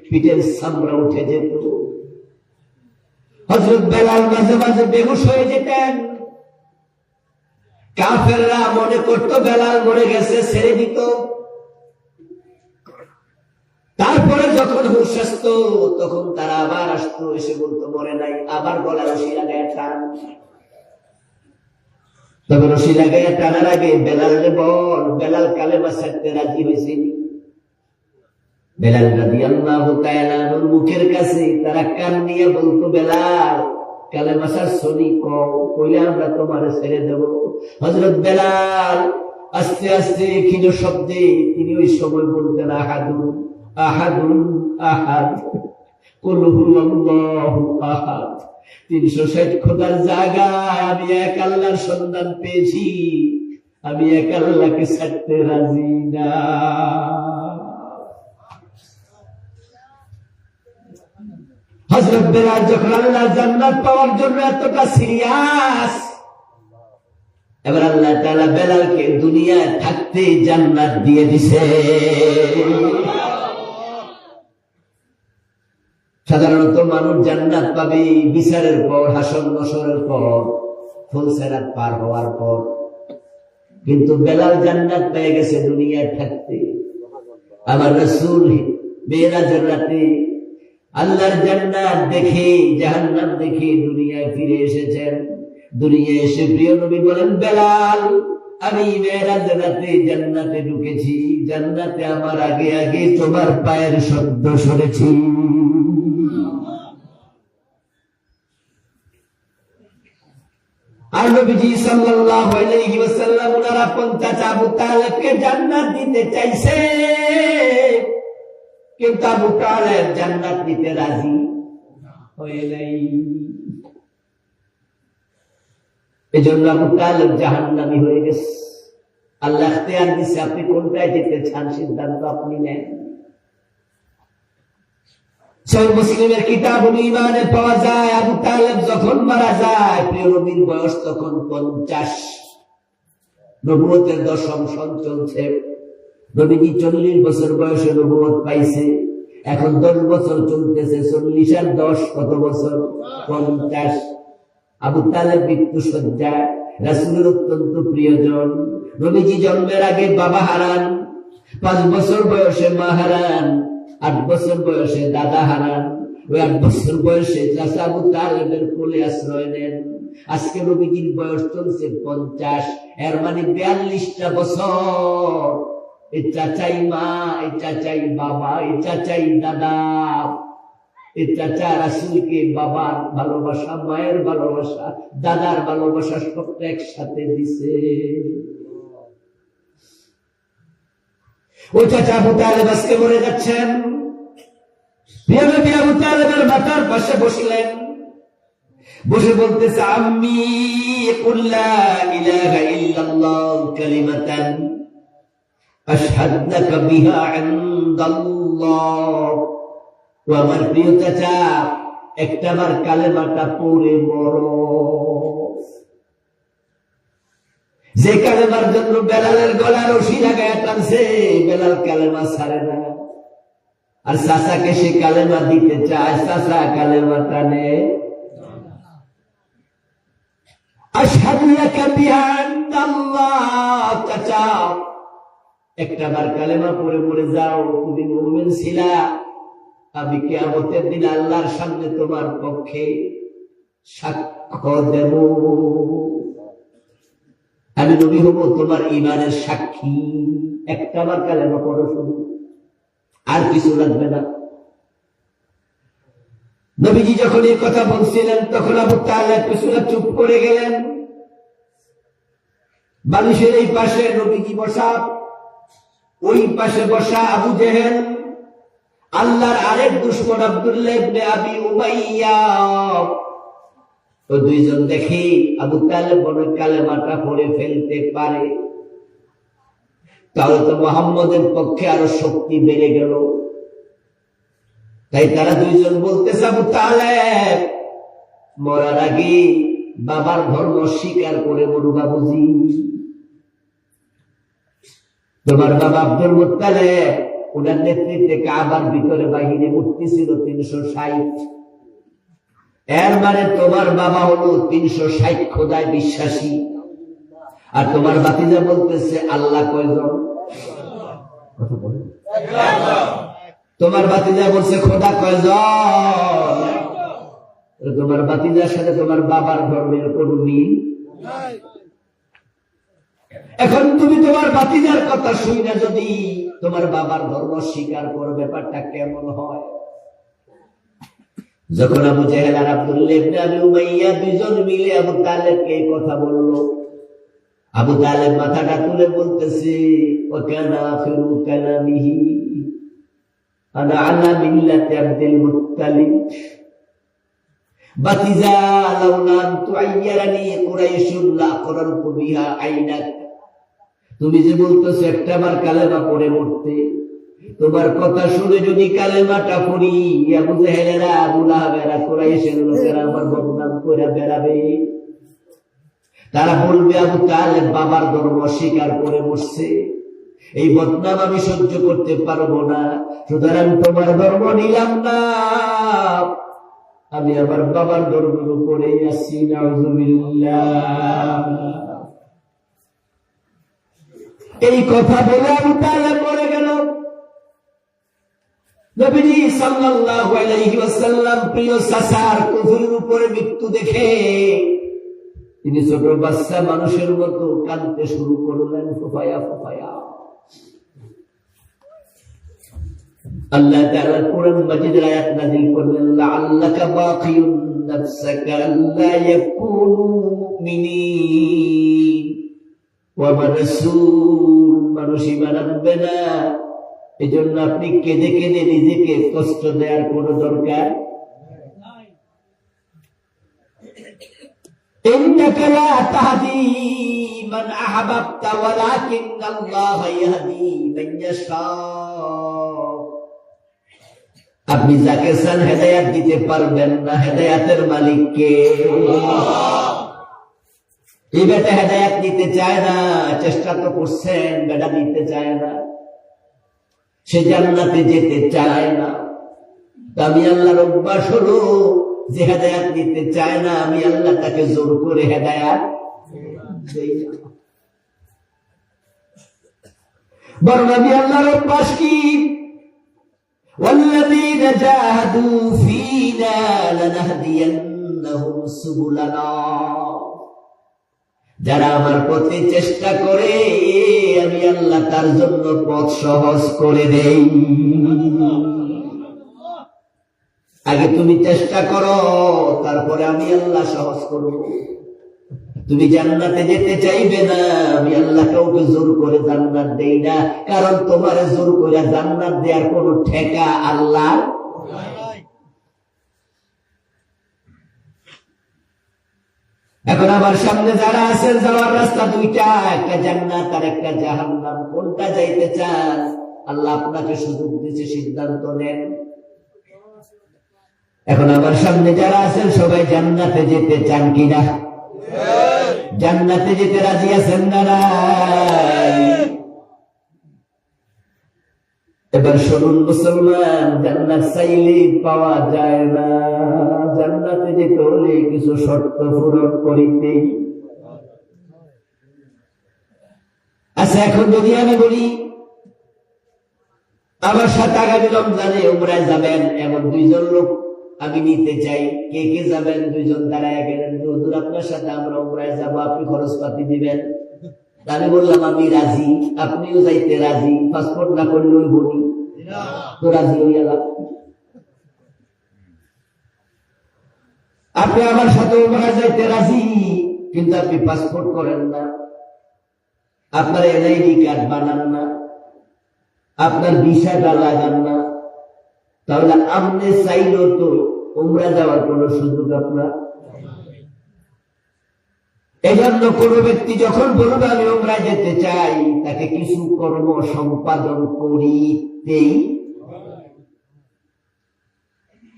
পিঠের চামড়া উঠে যেত। হযরত বেলাল মাঝে মাঝে বেহুশ হয়ে যেতেন। কাফেররা মনে করত বেলাল মরে গেছে, ছেড়ে দিত। তারপরে যখন হুঁশ আসতো তখন তারা আবার আসতো, এসে বলতো মরে নাই, আবার গলা রশি লাগাইয়া টান। তবে রশি লাগাইয়া টানার আগে বেলালকে বল, বেলাল কালেমা ছাড়তে রাজি হয়েছিল। বেলাল রাদিয়াল্লাহু তাআলা আনহুর মুখের কাছে তারা কান নিয়ে বলতো, বেলাল কালেমা ছাড়ছনি, কইলে আমরা তোমারে ছেড়ে দেব। হযরত বেলাল আস্তে আস্তে ক্ষীণ শব্দে তিনি ওই সময় বলতেন, আহাদুন আহাদুন আহাদ, কুল হুয়াল্লাহু আহাদ। 360 খোদার জায়গায় আমি এক আল্লাহর সন্ধান পেয়েছি, আমি এক আল্লাহকে ছাড়তে রাজি না। হযরত বেলাল যখন আল্লাহর জান্নাত পাওয়ার জন্য এতটা সিরিয়াস, এবার আল্লাহ তাআলা বেলালকে দুনিয়ায় থাকতে জান্নাত দিয়ে দিছে। সাধারণত মানুষ জান্নাত পাবে বিচারের পর, হাসর নসরের পর, ফুলসিরাত পার হওয়ার পর, কিন্তু বেলাল জান্নাত পেয়ে গেছে দুনিয়ায় থাকতে। আমার রাসূল মেরাজের রাতে আল্লাহর জান্নাত দেখে, জাহান্নাম দেখে দুনিয়ায় ফিরে এসেছেন। দুনিয়ায় এসে প্রিয় নবী বলেন, বেলাল আমি মেরাজের রাতে জান্নাতে ঢুকেছি, জান্নাতে আমার আগে আগে তোমার পায়ের শব্দ শুনেছি। আর নবীজি সাল্লাল্লাহু আলাইহি ওয়াসাল্লাম ওনার আপন চাচা আবু তালেবকে জান্নাত দিতে চাইছে, কিন্তু আবু তালেব জান্নাত দিতে রাজি হয়ে নাই। এজন্য আবু তালেব জাহান্নামী হয়ে গেছে। আল্লাহ ইখতিয়ার দিছে, আপনি কোনটায় যেতে চান, সিদ্ধান্ত আপনি নেন। সহিহ মুসলিমের কিতাবুল ঈমানে পাওয়া যায়, আবু তালেব যখন মারা যায়, প্রিয় নবীর বয়স তখন 50, নবুয়তের 10ম সন চলছে। নবীজি 40 বছর বয়সে নবুয়ত পাইছে, এখন 10 বছর চলতেছে। 40 আর 10 কত বছর? 50। আবু তালেব মৃত্যু শয্যায়, রাসূলের অত্যন্ত প্রিয়জন। নবীজি জন্মের আগে বাবা হারান, 5 বছর বয়সে মা হারান, 8 বছর বয়সে দাদা হারান, ওই 8 বছর বয়সে চাচা আবু তালেবের কোলে আশ্রয় নেন। আজকে নবীজির বয়স চলছে 50, এর মানে 42টা বছর। এই চাচাই মা, এই চাচাই বাবা, এই চাচাই দাদা, এই চাচা রাসূলকে বাবার ভালোবাসা, মায়ের ভালোবাসা, দাদার ভালোবাসা সবটা একসাথে দিছে। ওই চাচা আবু তালেব আজকে মরে যাচ্ছেন। নবী আবু তালেবের মাথার পাশে বসলেন, বসে বলতেছে আম্মি কুল লা ইলাহা ইল্লাল্লাহ কালিমাতান আশহাদুকা বিহা ইনদাল্লাহ। ও আমার প্রিয় চাচা, একটাবার কালেমাটা পড়ে মরো। যে কালেমার জন্য বেলালের গলার রশি লাগায় টানছে, বেলাল কালেমা ছাড়ে না। আর চাচাকে সে কালেমা দিতে চায়, চাচা কালেমা টানে। আশহাদু লাকা বিহা ইনদাল্লাহ। চাচা, একটাবার কালেমা পড়ে মরে যাও, তুমি মুমিন ছিলা। আমি কিয়ামতের দিন আল্লাহর সামনে তোমার পক্ষে সাক্ষ্য দেব। আমি নবী হব তোমার ঈমানের সাক্ষী। একটাবার কালেমা পড়ো শুধু, আর কিছু লাগবে না। নবীজি যখন এই কথা বলছিলেন তখন আবু তালেব কিছুটা চুপ করে গেলেন। বালিশের এই পাশে নবীজি বসা, ওই পাশে বসা আবু জেহেল, আল্লাহর আরেক দুশমন আব্দুল্লাহ ইবনে আবি উমাইয়া। তো দুইজন দেখি আবু তালেব মনে কালেমাটা পড়ে ফেলতে পারে, তাহলে তো মুহাম্মদের পক্ষে আরো শক্তি বেড়ে গেল। তাই তারা দুইজন বলতেছে আবু তালেব, মরার আগে বাবার ধর্ম স্বীকার করে মরুবা বুঝি। তোমার বাবা আব্দুল মুত্তালিব, ওনার নেতৃত্বে কাবার ভিতরে বাহিরে মূর্তি ছিল 360। এর মানে তোমার বাবা হলো 360 খোদায় বিশ্বাসী। আর তোমার ভাতিজা বলতেছে আল্লাহ কয়জন? কথা বলে। তোমার ভাতিজা বলছে খোদা কয়জন? তোমার ভাতিজার সাথে তোমার বাবার ধর্মের কোন মিল? এখন তুমি তোমার ভাতিজার কথা শুই না, যদি তোমার বাবার ধর্ম স্বীকার করো, ব্যাপারটা কেমন হয়? যখন আবু জেহেল আর আব্দুল্লাহ ইবনে আবি উমাইয়া দুইজন মিলে আবু তালেবকে এই কথা বলল, আবু তালেব মাথাটা তুলে বলতেছে ওয়া কানা আখিরু কালামিহি আনা আলা মিল্লাতি আব্দুল মুত্তালিব। বাতিজা লাউলা তুআয়্যারানি কুরাইশুন লা আকরারতু বিহা আইনাক। তুমি যে বলতেছো একটাবার কালেমা পড়ে মরতে, তোমার কথা শুনে যদি কালেমাটা পড়ি, আবু জেহেলেরা, আবু লাহাবেরা, কুরাইশের লোকেরা আমার বদনাম করে বেড়াবে। তারা বলবে আবু তালেব বাবার ধর্ম স্বীকার করে বসছে, এই বদনাম আমি সহ্য করতে পারবো না। সুতরাং তোমার ধর্ম নিলাম না, আমি আমার বাবার ধর্মের উপরে আছি। নাউযুবিল্লাহ। এই কথা বলে আবু তালেব মরে গেল। নবীজি সাল্লাল্লাহু আলাইহি ওয়াসাল্লাম প্রিয় চাচার কুফরের উপরে মৃত্যু দেখে তিনি ছোট বাচ্চা মানুষের মতো কাঁদতে শুরু করলেন, ফুফায়া ফুফায়া। আল্লাহ তাআলা কোরআন মাজিদের আয়াত নাযিল করলেন, লাআল্লাকা বাকিউন নাফসাকা আল্লা ইয়াকুনু মুমিনিন ওয়া মা রাসূল। মানুষ ঈমান আনবে না, এজন্য আপনি কেঁদে কেঁদে নিজেকে কষ্ট দেওয়ার কোনো দরকার নাই। ইন্নাকা লা তাহদি মান আহবাবতা ওয়ালাকিন্নাল্লাহ ইয়াহদি মান ইয়াশা। আপনি যাকে চান হেদায়েত দিতে পারবেন না, হেদায়েতের মালিক কে? এই বেটা হেদায়েত নিতে চায় না, চেষ্টা তো করছেন, বেটা নিতে চায় না, সে জান্নাতে যেতে চায় না। আমি আল্লাহর অভ্যাস হলো যে হেদায়েত নিতে চায় না, আমি আল্লাহ তাকে জোর করে হেদায়েত দেই না। বরং আমি আল্লাহর অভ্যাস কি, والذين جاهدوا فينا لنهدينهم سبلنا। যারা আমার পথে চেষ্টা করে আমি আল্লাহ তার জন্য পথ সহজ করে দেই। আগে তুমি চেষ্টা করো, তারপরে আমি আল্লাহ সহজ করব। তুমি জান্নাতে যেতে চাইবে না, আমি আল্লাহ কাউকে জোর করে জান্নাত দেই না, কারণ তোমার জোর করে জান্নাত দেওয়ার কোনো ঠেকা আল্লাহ। এখন আমার সামনে যারা আছেন, যাওয়ার রাস্তা দুইটা, একটা জান্নাত আর একটা জাহান্নাম। কোনটা যাইতে চান? আল্লাহ আপনাকে সুযোগ দিয়েছে, সিদ্ধান্ত নেন। এখন আমার সামনে যারা আছেন সবাই জান্নাতে যেতে চান কিনা? জান্নাতে যেতে রাজি আছেন না? এবার শুনুন মুসলমান, জান্নাত চাইলে পাওয়া যায় না। জান্নাতে যেতে হলে কিছু শর্ত পূরণ করিতে। আচ্ছা, এখন যদি আমি বলি আমার সাথে আগামী রমজানে উমরায় যাবেন, এমন দুইজন লোক আমি নিতে চাই, কে কে যাবেন? দুইজন দাঁড়ায় গেলেন, হুজুর আপনার সাথে আমরা উমরায় যাব, আপনি খরচ পাতি দিবেন। আমি বললাম আমি রাজি, আপনিও যাইতে রাজি, পাসপোর্ট না করলে ওই বলি তো রাজি হইয়া লাভ। আপনি আমার সাথে উমরায় যাইতে রাজি, কিন্তু আপনি পাসপোর্ট করেন না, আপনার এনআইডি কার্ড বানান না, আপনার ভিসাটা লাগান না, তাহলে আপনি চাইলেও তো উমরা যাওয়ার কোন সুযোগ আপনার। এই জন্য কোন ব্যক্তি যখন বলবে আমি উমরায় যেতে চাই, তাকে কিছু কর্ম সম্পাদন করিতেই।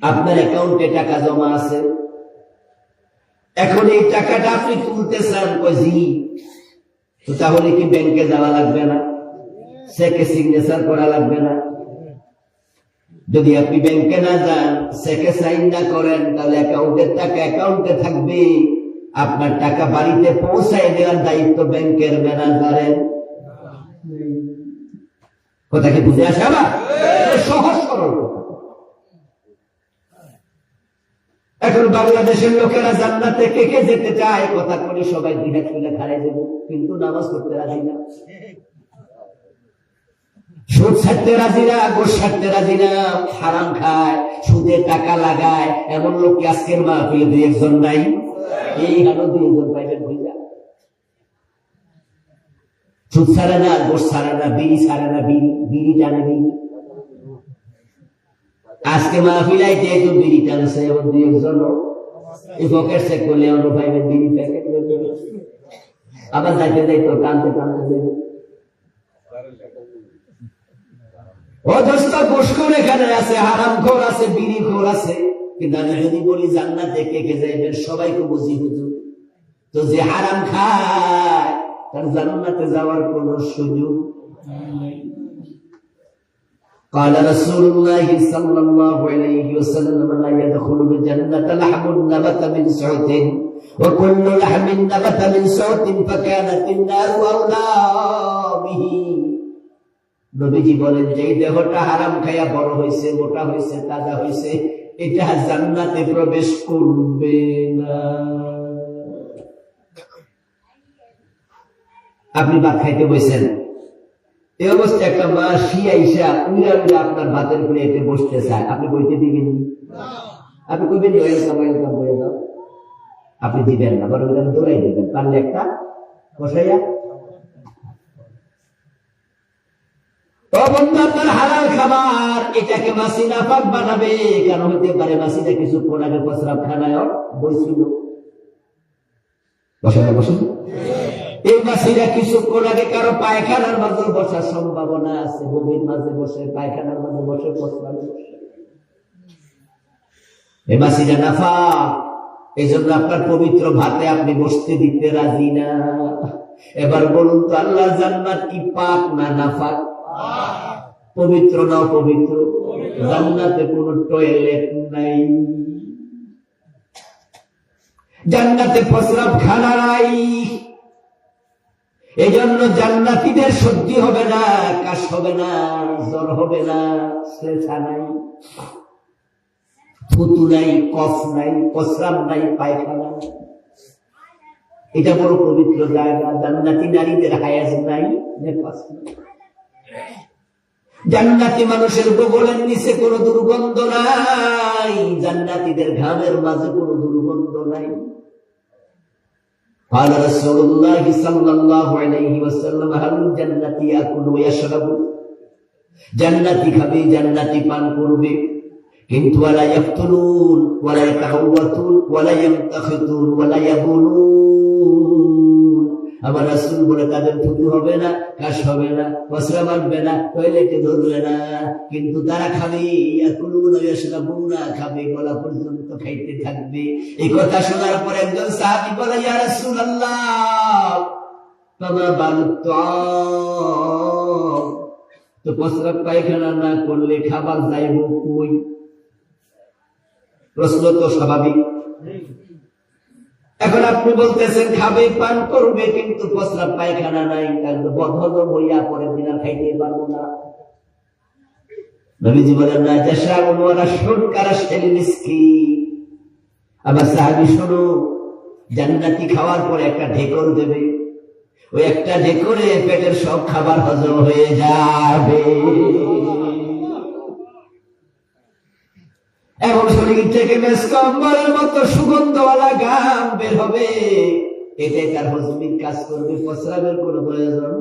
আপনার অ্যাকাউন্টে টাকা জমা আছে, এখন এই টাকাটা আপনি তুলতে চান, জি, তো তাহলে কি ব্যাংকে যাওয়া লাগবে না? চেকে সিগনেচার করা লাগবে না? যদি আপনি ব্যাংকে না যান, চেকে সাইন না করেন, তাহলে অ্যাকাউন্টের টাকা অ্যাকাউন্টে থাকবে, আপনার টাকা বাড়িতে পৌঁছায় দেওয়ার দায়িত্ব ব্যাংকের ম্যানেজারের। কথা কি বুঝে আসে? আবার সহজ সরল। এখন বাংলাদেশের লোকেরা জান্নাতে কে কে যেতে চায়, কথা করে সবাই দিনে খুলে খাড়াই দেব, কিন্তু নামাজ পড়তে রাজি না, সুদ ছাড়তে রাজি না, গোশ ছাড়তে রাজি না, হারাম খায়, সুদে টাকা লাগায়, এমন লোক কি আজকের মাহফিলে দুই একজন নাই? এই হানো দুই একজন পাইবেন বুঝা। সুদ ছাড়ে না, গোশ ছাড়ে না, বিড়ি ছাড়ে না, বিড়ি টানে বিড়ি। আজকে মাহফিলাই যেহেতু বিড়ি টানছে, এবং দুই একজন এই পকেট চেক করলে অন্য পাইবেন বিড়ি প্যাকেট, আবার যাইতে যাইতো টানতে টানতে যাবে। অজস্র ঘুষখোর এখানে আছে, হারামখোর আছে, বিড়িখোর আছে, কিন্তু আমি যদি বলি জান্নাতে কে কে যাইবেন, সবাইকে বুঝি হুজুর। তো যে হারাম খায় তার জান্নাতে যাওয়ার কোন সুযোগ নাই। قال رسول الله صلى الله عليه وسلم لا يدخل الجنة لحم نبت من سعت وكل لحم نبت من سعت فكانت النار أولى به। নবীজি বলেন, যে দেহটা হারাম খাইয়া বড় হয়েছে, মোটা হয়েছে, তাজা হয়েছে, এটা জান্নাতে প্রবেশ করবে না। আপনি ভাত খাইতে বসেন, এই অবস্থা একটা মা শিয়া ইসা উইরা উইরা আপনার ভাতের উপরে এতে বসতে চায়, আপনি বইতে দিবেন? আপনি কইবেন ওয়েলকাম ওয়েলকাম বলে দাও, আপনি দিবেন না, বরং দৌড়াই দিবেন, পারলে একটা বসাইয়া। আপনার হালাল খাবার, এটাকে মাসি নাপাক বানাবে। কেন হতে পারে? মাসিটা কিছুক্ষণ আগে প্রস্রাব খানায় বসছিল, বসানো বসুন। এই মাসিরা কিছুক্ষণ আগে কারো পায়খানার মাঝে বসার সম্ভাবনা আছে, বমির মাঝে বসে, পায়খানার মাঝে বসে, প্রস্রাব বসে। এই মাসিরা নাফাক, এই জন্য আপনার পবিত্র ভাতে আপনি বসতে দিতে রাজি না। এবার বলুন তো, আল্লাহ জান্নাত কি পাক না নাফাক? পবিত্র না অপবিত্র? জান্নাতে কোন টয়লেট নাই, জান্নাতে প্রস্রাব খানা নাই। এই জন্য জান্নাতীদের সহ্য হবে না, কাশ হবে না, জ্বর হবে না, শ্লেষা নাই, থুতু নাই, কফ নাই, প্রস্রাব নাই, পায়খানা নাই। এটা বড় পবিত্র জায়গা। জান্নাতি নারীদের হায়াজ নাই, নেপাস নাই। জান্নাতি মানুষের বগলের নিচে কোনো দুর্গন্ধ নাই, জান্নাতীদের ঘামের মাঝে কোনো দুর্গন্ধ নাই। قال رسول الله صلى الله عليه وسلم هل الجنة يأكل ويشرب, জান্নাতি খাবে, জান্নাতি পান করবে, কিন্তু ওয়ালা ইয়াকতুলুন ওয়ালা ইয়াতাহাওয়াতুন ওয়ালা ইয়ামতাখিতুন ওয়ালা ইয়াবুলুন। আমার রাসূল বলে তাদের থুতু হবে না, কাশ হবে না, পসরা মারবে না, টয়লেটে ধরবে না, কিন্তু তারা খাবে, ইয়াকুলুন ওয়া ইয়াশরাবুনা, খাবে, গলা পর্যন্ত খাইতে থাকবে। এই কথা শোনার পর একজন সাহাবী বলে, ইয়া রাসূলুল্লাহ ফামা বালুত তুআম, তো পসরা পায়খানা না করলে খাবার যাইব কই? প্রশ্ন তো স্বাভাবিক। এখন আপনি বলতেছেন খাবে, পান করবে, কিন্তু প্রস্রাব পায়খানা নাই, তাহলে বদহজম হইয়া পরের দিন খাইতে পারবো না। নবীজি বলেন না জাশাউন ওয়ালা শুনকারা শেলি মিসকিন। আবার সাহাবী শোনো, জান্নাতি খাওয়ার পরে একটা ঢেকর দেবে, ওই একটা ঢেকরে পেটের সব খাবার হজম হয়ে যাবে। এখন শরীর থেকে মেসকম্বলের মতো সুগন্ধওয়ালা ঘাম বের হবে, এটাই তার হজমের কাজ করবে, প্রস্রাবের কোনো প্রয়োজন।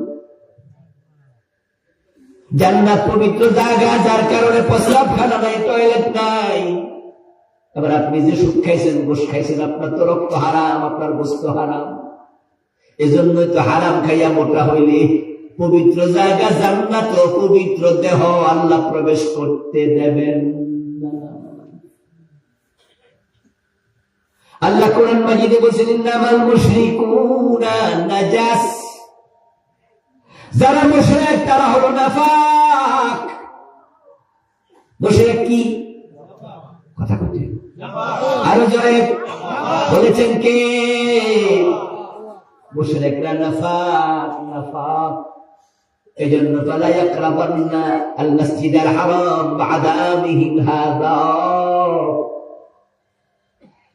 জান্নাত পবিত্র জায়গা, যার কারণে প্রস্রাবখানা নাই, টয়লেট নাই। আবার আপনি যে সুদ খাইছেন, গোশ খাইছেন, আপনার তো রক্ত হারাম, আপনার গোশত হারাম, এজন্যই তো হারাম খাইয়া মোটা হইলে পবিত্র জায়গা জান্নাত, পবিত্র দেহ আল্লাহ প্রবেশ করতে দেবেন না। আল্লাহ কোরআন মাজিদে বলেছেন ইন্নামাল মুশরিকুনা নাজাস, যারা মুশরিক তারা হলো নাফাক। মুশরিক কি? কথা বলতে আরো জোরে বলেছেন কে? মুশরিকরা নাফাক, নাফাক। এজন্য ফালা ইয়াকরাবান্না আল মাসজিদাল হারাম বা'দা আমিহিম হাযা,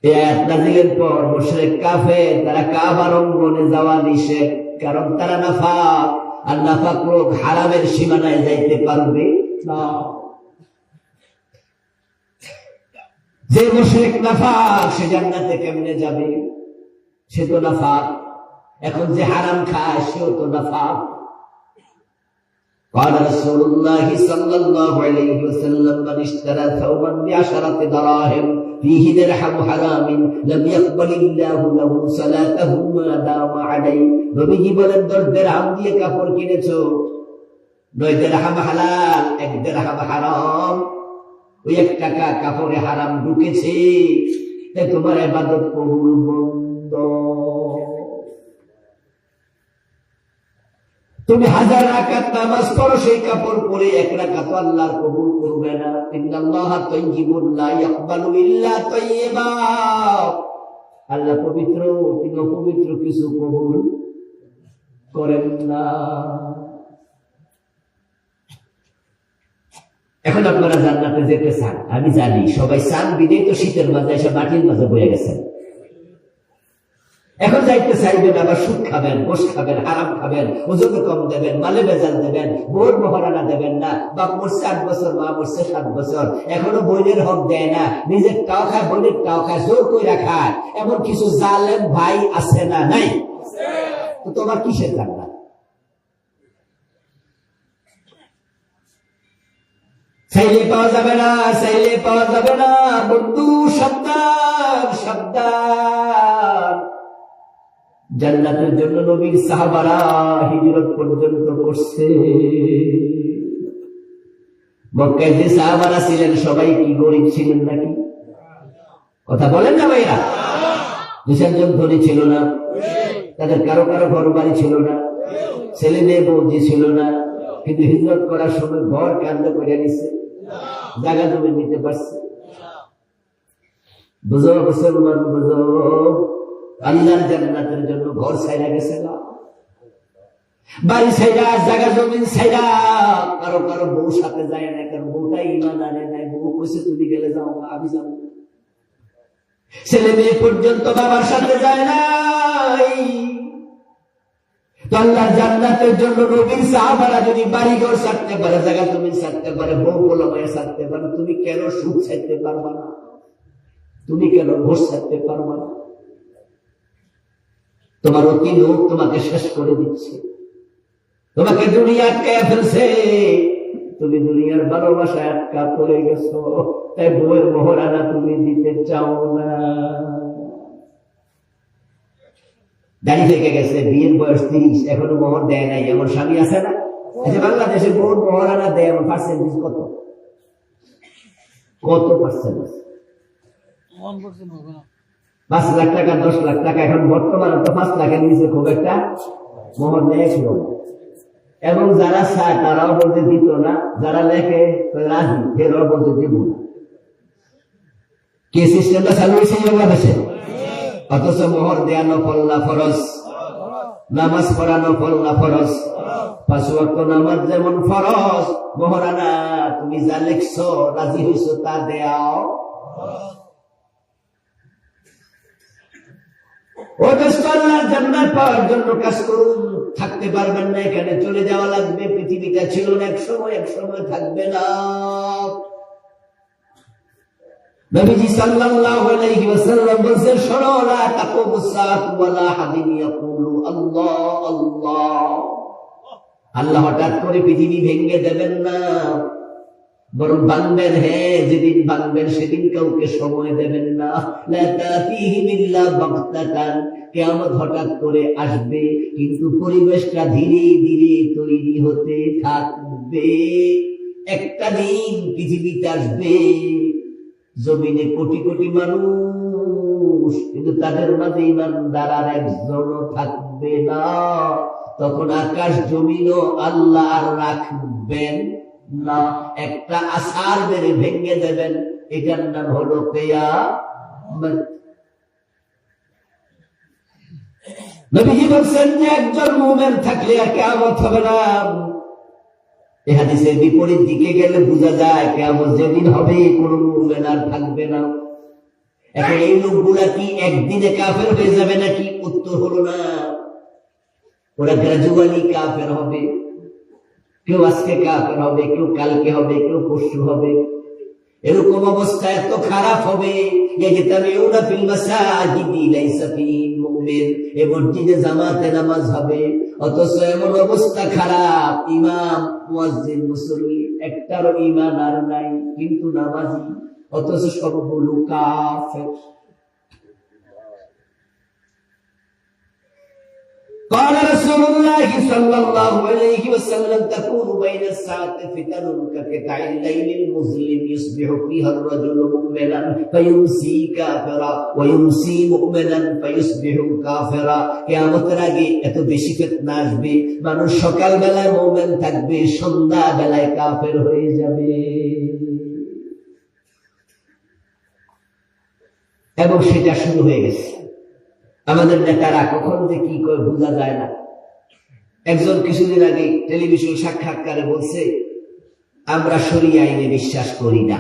এই আয়াত নাযিলের পর মুশরিক কাফের তারা কাবার অঙ্গনে যাওয়া নিষেধ, কারণ তারা নাফাক, আর নাফাক লোক হারামের সীমানায় যাইতে পারবে না। যে মুশরিক নাফাক সে জান্নাতে কেমনে যাবে? সে তো নাফাক। এখন যে হারাম খায় সেও তো নাফাক। قال رسول الله صلى الله عليه وسلم من اشترى ثوبا ب10 دراهم فيه درهم حرام لم يقبل الله له صلاته ما دام عليه। নবীজি বলেন 10 দিরহাম দিয়ে কাপড় কিনেছো, 9 দিরহাম হালাল, 1 দিরহাম হারাম, ওই 1 টাকা কাপড়ে হারাম ঢুকেছে, তাই তোমার ইবাদত কবুল বন্ধ। তুমি 1000 রাকাত নামাজ পড়ো, সেই কাপড় পরে 1 রাকাত আল্লাহর কবুল করবে না। ইন্নাল্লাহা তাইয়্যিবুন লা ইয়াকবালু ইল্লা তাইয়্যিবা, আল্লাহ পবিত্র, তিনি অপবিত্র কিছু কবুল করেন না। এখন আপনারা জান্নাতে যেতে চান, আমি জানি সবাই চান, বিদেই তো শীতের মাঝে এসে মাটির মাঝে বয়ে গেছেন। এখন যাইতে চাইবেন, আবার সুদ খাবেন, গোশ খাবেন, হারাম খাবেন, ওজনে কম দেবেন, মালে বেজাল দেবেন, বোর মহারানা দেবেন না। বাপ মরছে 8 বছর, মা মরছে 7 বছর, এখনো বোনের হক দেয় না, নিজের টাও খায়, বোনের টাও খায়, জোর করে খায়। এমন কিছু জালেম ভাই আছে না? নাই? তো তোমার কিসের জান্নাত? চাইলে পাওয়া যাবে না, চাইলে পাওয়া যাবে না। বন্ধু সাবধান, সাবধান। জান্নাতের জন্য নবীর সাহাবারা হিজরত পর্যন্ত করছে। মক্কায় যে সাহাবারা ছিলেন সবাই কি গরিব ছিলেন নাকি? কথা বলেন না ভাইরা? 2-4 জন ধনী ছিল না, তাদের কারো কারো ঘর বাড়ি ছিল না, ছেলে মেয়ে বৌজি ছিল না, কিন্তু হিজরত করার সময় ঘর কান্দে করে নিচ্ছে, জায়গা জমি নিতে পারছে। বুঝো মুসলমান, বুঝো, আল্লাহর জান্নাতের জন্য ঘর ছাইরা গেছে না, বাড়ি ছাইরা, জায়গা জমিন ছাইরা। কারো কারো বউ সাথে যায় না, কারণ বউটা ঈমান আনে নাই। বউ কইছে তুমি গেলে যাও না, আমি যাবো। ছেলে মেয়ে পর্যন্ত বাবার সাথে যায় নাই। তো আল্লাহর জান্নাতের জন্য নবীর সাহাবারা যদি বাড়ি ঘর ছাড়তে পারে, জায়গা জমিন ছাড়তে পারে, বউ পোলামায়া ছাড়তে পারে, তুমি কেন সুদ ছাড়তে পারবা না? তুমি কেন ঘোষ ছাড়তে পারবা না? তোমার অতি লোক তোমাকে শেষ করে দিচ্ছে, তোমাকে দুনিয়া আটকায় ফেলছে, তুমি দুনিয়ার ভালোবাসায় আটকা পড়ে গেছো, তাই বউয়ের মোহরানা তুমি দিতে চাও না। দাড়ি থেকে গেছে, বিয়ের বয়স 30, এখনো মোহর দেয় নাই, এমন স্বামী আছে না? বাংলাদেশে বউর মোহরানা দেয়, এমন পার্সেন্টেজ কত কত পার্সেন্ট? 5 লাখ টাকা, 10 লাখ টাকা। এখন বর্তমানে তো 5 লাখের নিচে খুব একটা মোহর দেয় ছিল। এবং যারা চায় তারাও বলতে দিত না, যারা লেখে রাজি ফেরাও বলতে দিব না। কে সিস্টেমটা চালু হয়েছে বাংলাদেশে? অথচ মোহর দেয়া নফল না ফরজ, নামাজ পড়া নফল না ফরজ, 5 ওয়াক্ত নামাজ যেমন ফরজ, মোহরানা তুমি যা লিখছো রাজি হইছো তা দেও। ও দোস্ত, আল্লাহর জান্নাত পাওয়ার জন্য কাজ করুন। থাকতে পারবেন না, এখানে চলে যাওয়া লাগবে। পৃথিবীটা ছিল না এক সময় থাকবে না। নবীজি সাল্লাল্লাহু আলাইহি ওয়াসাল্লাম বলেন, শোনো, লা তাকুমুস সাআতু ওয়ালা হাদিন ইয়াকুলু আল্লাহ আল্লাহ। আল্লাহ হঠাৎ করে পৃথিবী ভেঙে দেবেন না, বরং ভাঙবেন। হ্যাঁ, যেদিন ভাঙবেন সেদিন কাউকে সময় দেবেন না। লা তাতিহিম ইল্লা বাগতাতান, কিয়ামত হঠাৎ করে আসবে, কিন্তু পরিবেশটা ধীরে ধীরে তৈরি হতে থাকবে। একটা দিন পৃথিবীতে আসবে, জমিনে কোটি কোটি মানুষ, কিন্তু তাদের মাঝে ইমানদার আর একজনও থাকবে না। তখন আকাশ জমিনও আল্লাহ আর রাখবেন না, একটা আসার মেরে ভেঙে দেবেন। এটার নাম হলো কিয়ামত। নবীজি বলছেন যে একজন মুমিন থাকলে আর কিয়ামত হবে না। এই হাদিসের বিপরীত দিকে গেলে বোঝা যায় কিয়ামত যেদিন হবে কোনো মুমিন আর থাকবে না। এখন এই লোকগুলা কি একদিনে কাফের হয়ে যাবে নাকি? উত্তর হলো না। ওরা গ্রাজুয়ালি কাফের হবে। কেউ আজকে কাফের হবে, কেউ কালকে হবে, কেউ পরশু হবে। এরকম অবস্থা এত খারাপ হবে, মসজিদে জামাতে নামাজ হবে, অথচ এমন অবস্থা খারাপ, ইমাম মুয়াজ্জিন মুসল্লি একটারও ঈমান আর নাই, কিন্তু নামাজি, অথচ সবগুলো কাফের। قال رسول الله صلى الله عليه وسلم تكون بين الساعة فتن كقطع الليل المظلم يصبح فيها الرجل مؤمنا فيمسي كافرا ويمسي مؤمنا فيصبح كافرا। কিয়ামতের আগে এত বেশি ফিতনা আসবে, মানুষ সকাল বেলায় মুমিন থাকবে, সন্ধ্যা বেলায় কাফের হয়ে যাবে। এবং সেটা শুরু হয়ে গেছে। আমাদের নেতারা কখন যে কি করে বোঝা যায় না। একজন কিছুদিন আগে টেলিভিশন সাক্ষাৎকারে বলছে, আমরা শরিয়া আইনে বিশ্বাস করি না।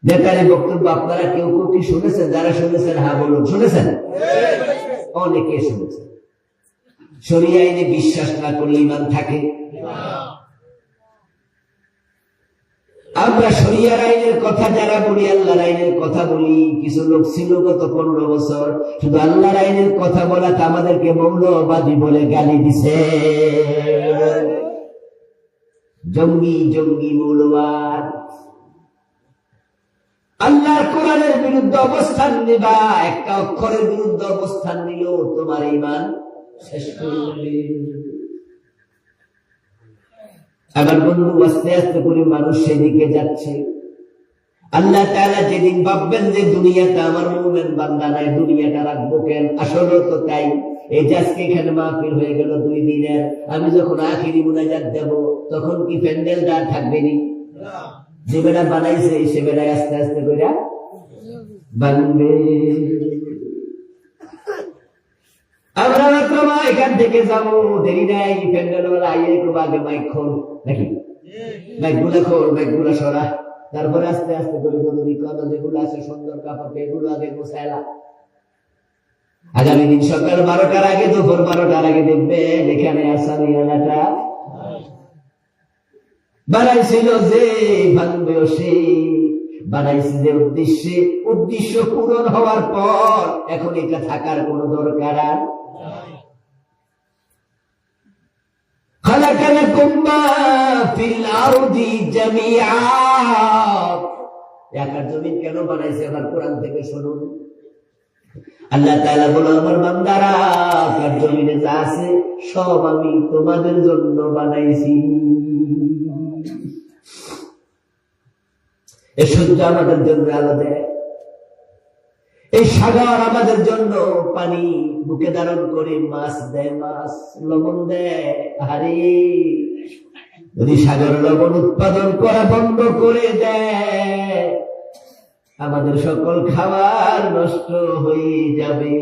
নেতারের বক্তব্য আপনারা কেউ কেউ কি শুনেছেন? যারা শুনেছেন হ্যাঁ বলুন, শুনেছেন? অনেকে শুনেছেন। শরিয়া আইনে বিশ্বাস না করলে ঈমান থাকে? আমরা শরিয়ার আইনের কথা যারা বলি, আল্লাহর আইনের কথা বলি। কিছু লোক ছিল গত 15 বছর শুধু আল্লাহর আইনের কথা বলাতে আমাদেরকে মৌলবাদী বলে গালি দিছে। জঙ্গি জঙ্গি মৌলবাদ। আল্লাহর কোরআনের বিরুদ্ধে অবস্থান নিবা, একটা অক্ষরের বিরুদ্ধে অবস্থান নিল তোমার ঈমান শেষ করে দেবে। আবার বন্ধু, আস্তে আস্তে করে মানুষ সেদিকে যাচ্ছে। আল্লাহ তাআলা যেদিন ভাববেন যে দুনিয়াটা আমার মুমিন বান্দা নাই, দুনিয়াটা রাখবো কেন? আসলে তো তাই। এই যে আজকে এখানে মাহফিল হয়ে গেল 2 দিনের, আমি যখন আখিরি মুনাজাত দেব তখন কি প্যান্ডেলটা থাকবে নি? যে বেড়া বানাইছে সে বেড়ায় আস্তে আস্তে করে বানবে। আমরা এখান থেকে যাবো, দেরি নাই। প্যান্ডেল ওরা আইয়ে করবো, আগে মাইক খোল, নাকি মাইক গুলা খোল, মাইক গুলা সরা, তারপরে আস্তে আস্তে করে যেগুলো আছে সুন্দর কাপড় এগুলো আগে গোছাইলা। আগামী দিন সকাল 12টার আগে, দুপুর 12টার আগে দেখবেন এখানে আসামি এলাকা বানাইছিল যে ভাঙবে সে, বানাইছে যে উদ্দেশ্যে, উদ্দেশ্য পূরণ হওয়ার পর এখন এটা থাকার কোন দরকার আর। খালাকা লাকুম মা ফিল আরদি জামিআ। একার জমিন কেন বানাইছে আবার কোরআন থেকে শুনুন। আল্লাহ তাআলা বলে, আমার বান্দারা, একার জমিনে যা আছে সব আমি তোমাদের জন্য বানাইছি। এই সূর্য আমাদের জন্য আলো দেয়, এই সাগর আমাদের জন্য পানি বুকে ধারণ করে মাছ দেয়, মাছ লবণ দেয়। আরে যদি সাগর লবণ উৎপাদন করা বন্ধ করে দেয়, আমাদের সকল খাবার নষ্ট হয়ে যাবে।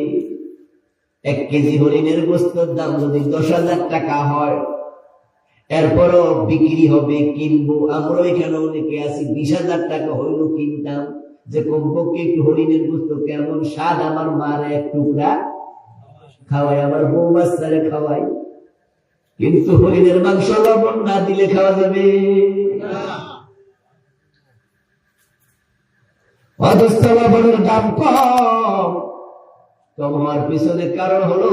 1 কেজি হরিণের গোস্তের দাম যদি 10,000 টাকা হয়, এরপরও বিক্রি হবে, কিনবো। আমরা এখানে অনেকে আছি 20,000 টাকা হইল কিনতাম, যে কমপক্ষে একটু হরিণের গোস্ত কেমন স্বাদ, আমার মার এক টুকরা খাওয়াই, আমার বউ বাচ্চারে খাওয়াই, কিন্তু হরিণের মাংস লবণ না দিলে খাওয়া যাবে অথচ লবণের দাম কম হওয়ার পিছনে কারণ হলো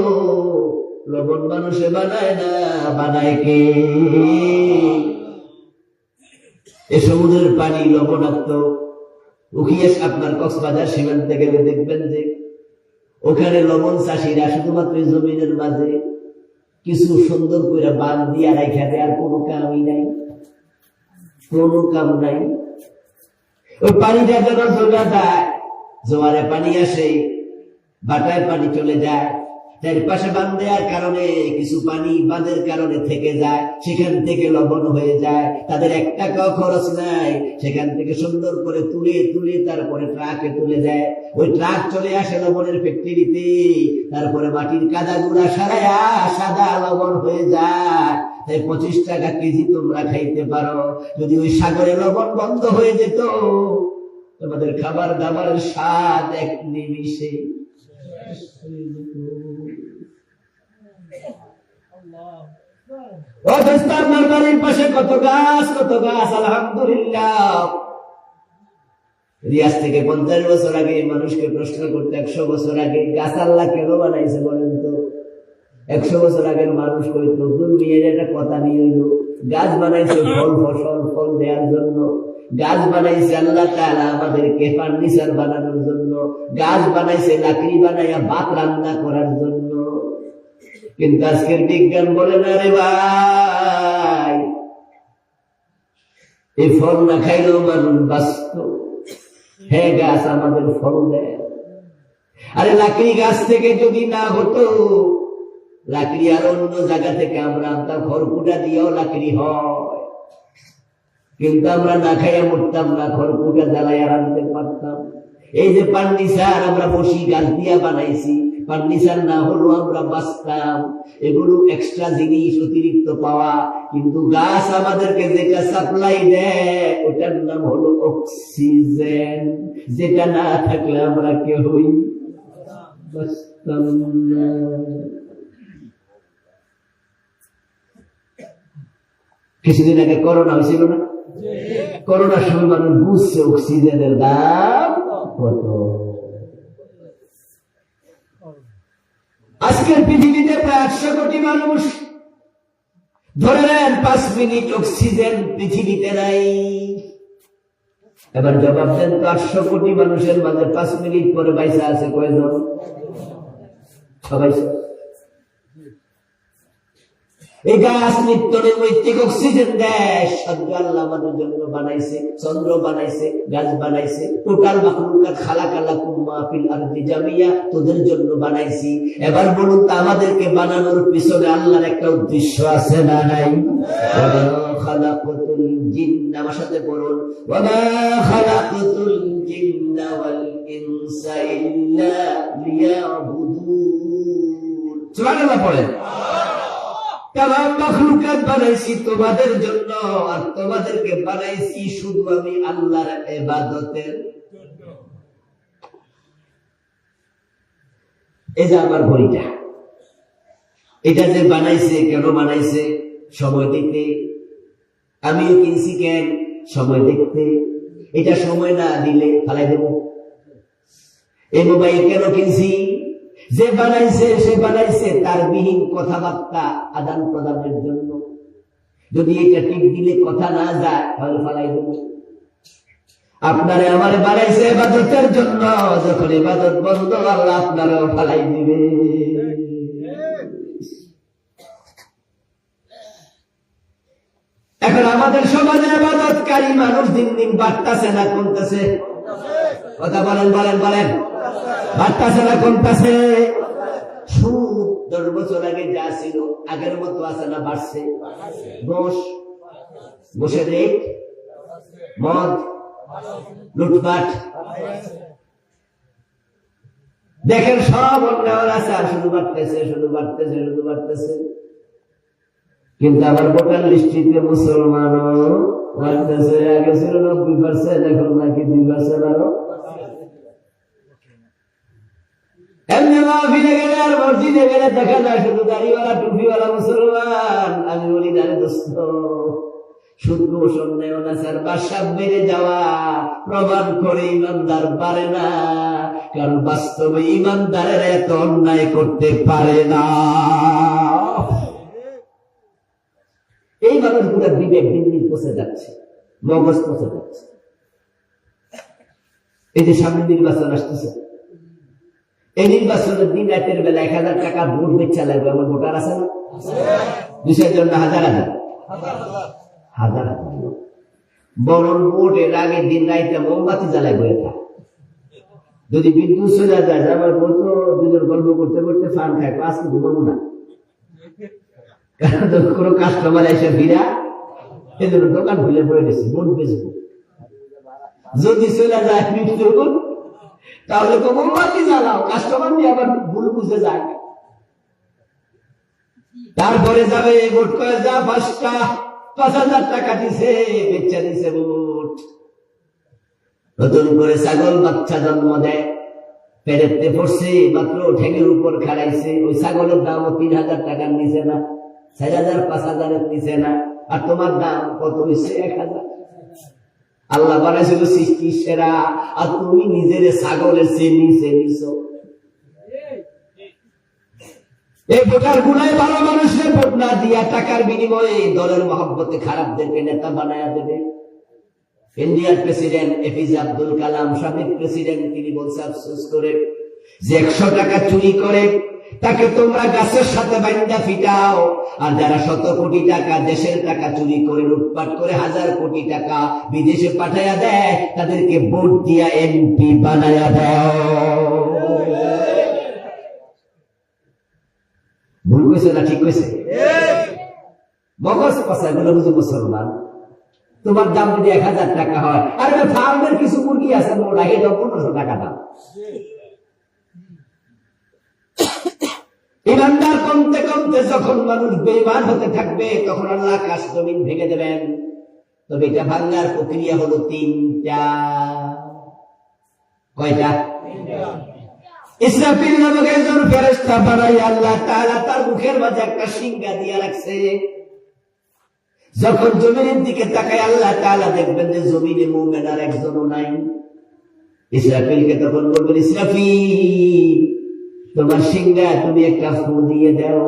লবণ মানুষে বানায় না, বানায় কে? এ সমুদ্রের পানি লবণাক্ত। উখিয়ে আপনার কক্সবাজার সীমান্তে গেলে দেখবেন যে ওখানে লবণ চাষিরা শুধুমাত্র জমিনের মাঝে কিছু সুন্দর করে বাঁধ দিয়া রাখা দেয়, আর কোনো কামই নাই, কোনো কাম নাই। ওই পানিটা যখন চলে যায়, জোয়ারে পানি আসে, বাটায় পানি চলে যায়, চারপাশে বাঁধ দেওয়ার কারণে কিছু পানি বাঁধের কারণে থেকে যায়, সেখান থেকে লবণ হয়ে যায়। তাদের 1 টাকাও খরচ নাই, সেখান থেকে সুন্দর করে তুলে তুলে তারপরে ট্রাকে তুলে যায়। ওই ট্রাক চলে আসে লবণের ফ্যাক্টরিতে, তারপরে মাটির কাদা গুঁড়া সারায়া সাদা লবণ হয়ে যায়। তাই 25 টাকা কেজি তোমরা খাইতে পারো। যদি ওই সাগরে লবণ বন্ধ হয়ে যেত, তোমাদের খাবার দাবারের স্বাদ এক নিমিষে। আপনার বাড়ির পাশে কত গাছ, কত গাছ, আলহামদুলিল্লাহ। রিয়াজ থেকে 50 বছর আগে মানুষকে প্রশ্ন করতে, 100 বছর আগে গাছ আল্লাহ কেন বানাইছে বলেন তো? 100 বছর আগের মানুষ কইতো, দুনিয়ার একটা কথা নিয়ে হইল, গাছ বানাইছে ফল ফসল ফল দেওয়ার জন্য, গাছ বানাইছে আল্লাহ তাআলা আমাদেরকে ফার্নিচার বানানোর জন্য, গাছ বানাইছে লাকড়ি বানাইয়া ভাত রান্না করার জন্য। কিন্তু আজকের বিজ্ঞান বলে না রে ভাই, এই ফল না খাইলেও মানুষ বাঁচত। হ্যাঁ, গাছ আমাদের ফল দেয়। আরে লাকড়ি গাছ থেকে যদি না হতো, লাকড়ি আর অন্য জায়গা থেকে আমরা আনতাম, খড়কুটা দিয়েও লাকড়ি হয়, কিন্তু আমরা না খাইয়া মরতাম না, খড়কুটা জ্বালাইয়া আনতে পারতাম। এই যে ফার্নিচার আমরা বসি গাছ দিয়া বানাইছি, ফার্নিচার না হলো আমরা বাঁচতাম। এগুলো এক্সট্রা জিনিস, অতিরিক্ত পাওয়া। কিন্তু গাছ আমাদেরকে যেটা সাপ্লাই দেয়, ওটার নাম হলো অক্সিজেন, যেটা না থাকলে আমরা কেউই বাঁচতাম না। কিছুদিন আগে করোনা হয়েছিল না? করোনার সময় মানুষ বুঝছে অক্সিজেনের দাম কত। আজকের পৃথিবীতে প্রায় 800 কোটি মানুষ, ধরে নেন 5 মিনিট অক্সিজেন পৃথিবীতে নাই। এবার জবাব দেন তো, 800 কোটি মানুষের মাঝে 5 মিনিট পরে বাইসা আছে কয়জন? সবাই। এই গাছ নিত্য নৈমিত্তিক অক্সিজেন দেয়, সূর্য আল্লাহ আমাদের জন্য বানাইছে, চন্দ্র বানাইছে, গাছ বানাইছে, টোটাল মাখলুকাত খালাকা লাকুম মা ফিল আরদি জামিয়া, তোদের জন্য বানাইছি। এবার বলুন তো, আমাদেরকে বানানোর পিছনে আল্লাহর একটা উদ্দেশ্য আছে না নাই? খালাকাতুল জিন্না, আমার সাথে বলুন, ওয়ামা খালাকাতুল জিন্না ওয়াল ইনসা ইল্লা লিয়াবুদুন। সুবহানাল্লাহ পড়েন। তামাম মাখলুকাত বানাইছি তোমাদের জন্য, আর তোমাদেরকে বানাইছি শুধু আমি আল্লাহর ইবাদতের জন্য। এই যে আমার ঘড়িটা, এটা যে বানাইছে, কেন বানাইছে? সময় দেখতে। আমিও কিনছি কেন? সময় দেখতে। এটা সময় না দিলে ফালাই দেব। এই মোবাইল কেন কিনছি? যে বানাইছে সে বানাইছে তার বিহীন কথাবার্তা আদান প্রদানের জন্য। যদি এটা টিপ দিলে কথা না যায় তাহলে ফালাই দেব। আপনারে আমারে বানাইছে ইবাদতের জন্য, যখন ইবাদত বন্ধ আল্লাহ আপনারাও ফালাই দিবে। এখন আমাদের সমাজে ইবাদতকারী মানুষ দিন দিন বাড়তাছে না কমতেছে? কথা বলেন বলেন বলেন, বাড়তাছে না কমতেছে? সুদ 10 বছর আগে যা ছিল আগের মতো আছে না বাড়ছে? ঘোষের রেট, মদ, লুটপাট, দেখেন সব অন্যায় আছে, আর শুধু বাড়তেছে শুধু বাড়তেছে শুধু বাড়তেছে। কিন্তু আবার ভোটার লিস্টিতে মুসলমানও বাড়তেছে। আগে ছিল 90%, এখন নাকি 2% আরো। এমনি মাহফিলে গেলে আর মসজিদে গেলে দেখা যায় শুধু দাড়িওয়ালা টুপিওয়ালা মুসলমান। আমি বলি জানে দোস্ত, সুদ ঘুষ অন্যায় অনাচার বাসাব বেড়ে যাওয়া প্রমাণ করে ইমানদার পারে না, কারণ বাস্তবে ইমানদারের এত অন্যায় করতে পারে না। এই মানুষগুলোর বিবেক দিন দিন পচে যাচ্ছে, মগজ পচে যাচ্ছে। এই যে সামনে নির্বাচন আসতেছে, এই নির্বাচনের দিন রাতের বেলা 1000 টাকা ভোট বেচা লাগবে, এমন ভোটার আছে না? বিষয়ের জন্য হাজার হাজার হাজার হাজার লোক বরং ভোটের আগে দিন রাইতে মোমবাতি জ্বালায় বয়ে থাকে। যদি বিদ্যুৎ চলে যায়, আমার বলতো দুজন গল্প করতে করতে ফান খায়, আজকে ঘুমাবো না, কারণ কোনো কাস্টমার এসে ভিড়া, এই জন্য দোকান খুলে বয়ে গেছে, ভোট বেচবো। যদি চলে যায় মৃত্যু, তাহলে তো মোমবাতি জ্বালাও, কাস্টমার নিয়ে আবার ভুল বুঝে যায়। তারপরে যাবে ভোট করে, যা 5,000 টাকা দিছে, বেচা দিছে ভোট। নতুন করে ছাগল বাচ্চা জন্ম দেয়, পেরেতে পড়ছে, মাত্র ঠেঙের উপর খাড়াইছে, ওই ছাগলের দামও 3,000 টাকার নিচে না, 4,000 5,000 নিচে না। আর তোমার দাম কত হয়েছে? 1,000। আল্লাহ বানাইছিল সৃষ্টি সেরা, আর তুমি নিজের ছাগলের চেয়ে নিচে নিছ। এই ভোটার গুলাই ভালো মানুষের ভোট না দিয়া টাকার বিনিময়ে দলের মহব্বতে খারাপদেরকে নেতা বানায়া দেবে। ইন্ডিয়ার প্রেসিডেন্ট এপিজে আব্দুল কালাম, সাবেক প্রেসিডেন্ট, তিনি বলছে আফসোস করে যে 100 টাকা চুরি করে তাকে তোমরা গাছের সাথে বাইন্দা ফিটাও, আর যারা 100 কোটি টাকা দেশের টাকা চুরি করে লুটপাট করে 1000 কোটি টাকা বিদেশে পাঠাইয়া দেয়, তাদেরকে ভোট দিয়া এমপি বানায়া দাও। ভুল কইছে না ঠিক কইছে? মগজ পচা গুলো বুঝে মুসলমান। তোমার দাম যদি 1000 টাকা হয়, আর ফার্মের কিছু মুরগি আছে মোটা, এটা 1500 টাকা দাম। ইমানদার কমতে কমতে যখন মানুষ বেঈমান হতে থাকবে, তখন আল্লাহ আকাশ জমিন ভেঙে দেবেন। তবে এটা ভাঙার প্রক্রিয়া হলো 3টা। কয়টা? ইসরাফিল নামক একজন ফেরেশতা বানাই আল্লাহ তাআলা তার মুখের মাঝে একটা সিংহা দিয়ে রাখছে। যখন জমিনের দিকে তাকায় আল্লাহ তাআলা দেখবেন যে জমিনে মুমিন আর একজনও নাই। ইসরাফিলকে তখন বলবেন, ইসরাফিল, তোমার সিংহা তুমি একটা ফু দিয়ে দাও।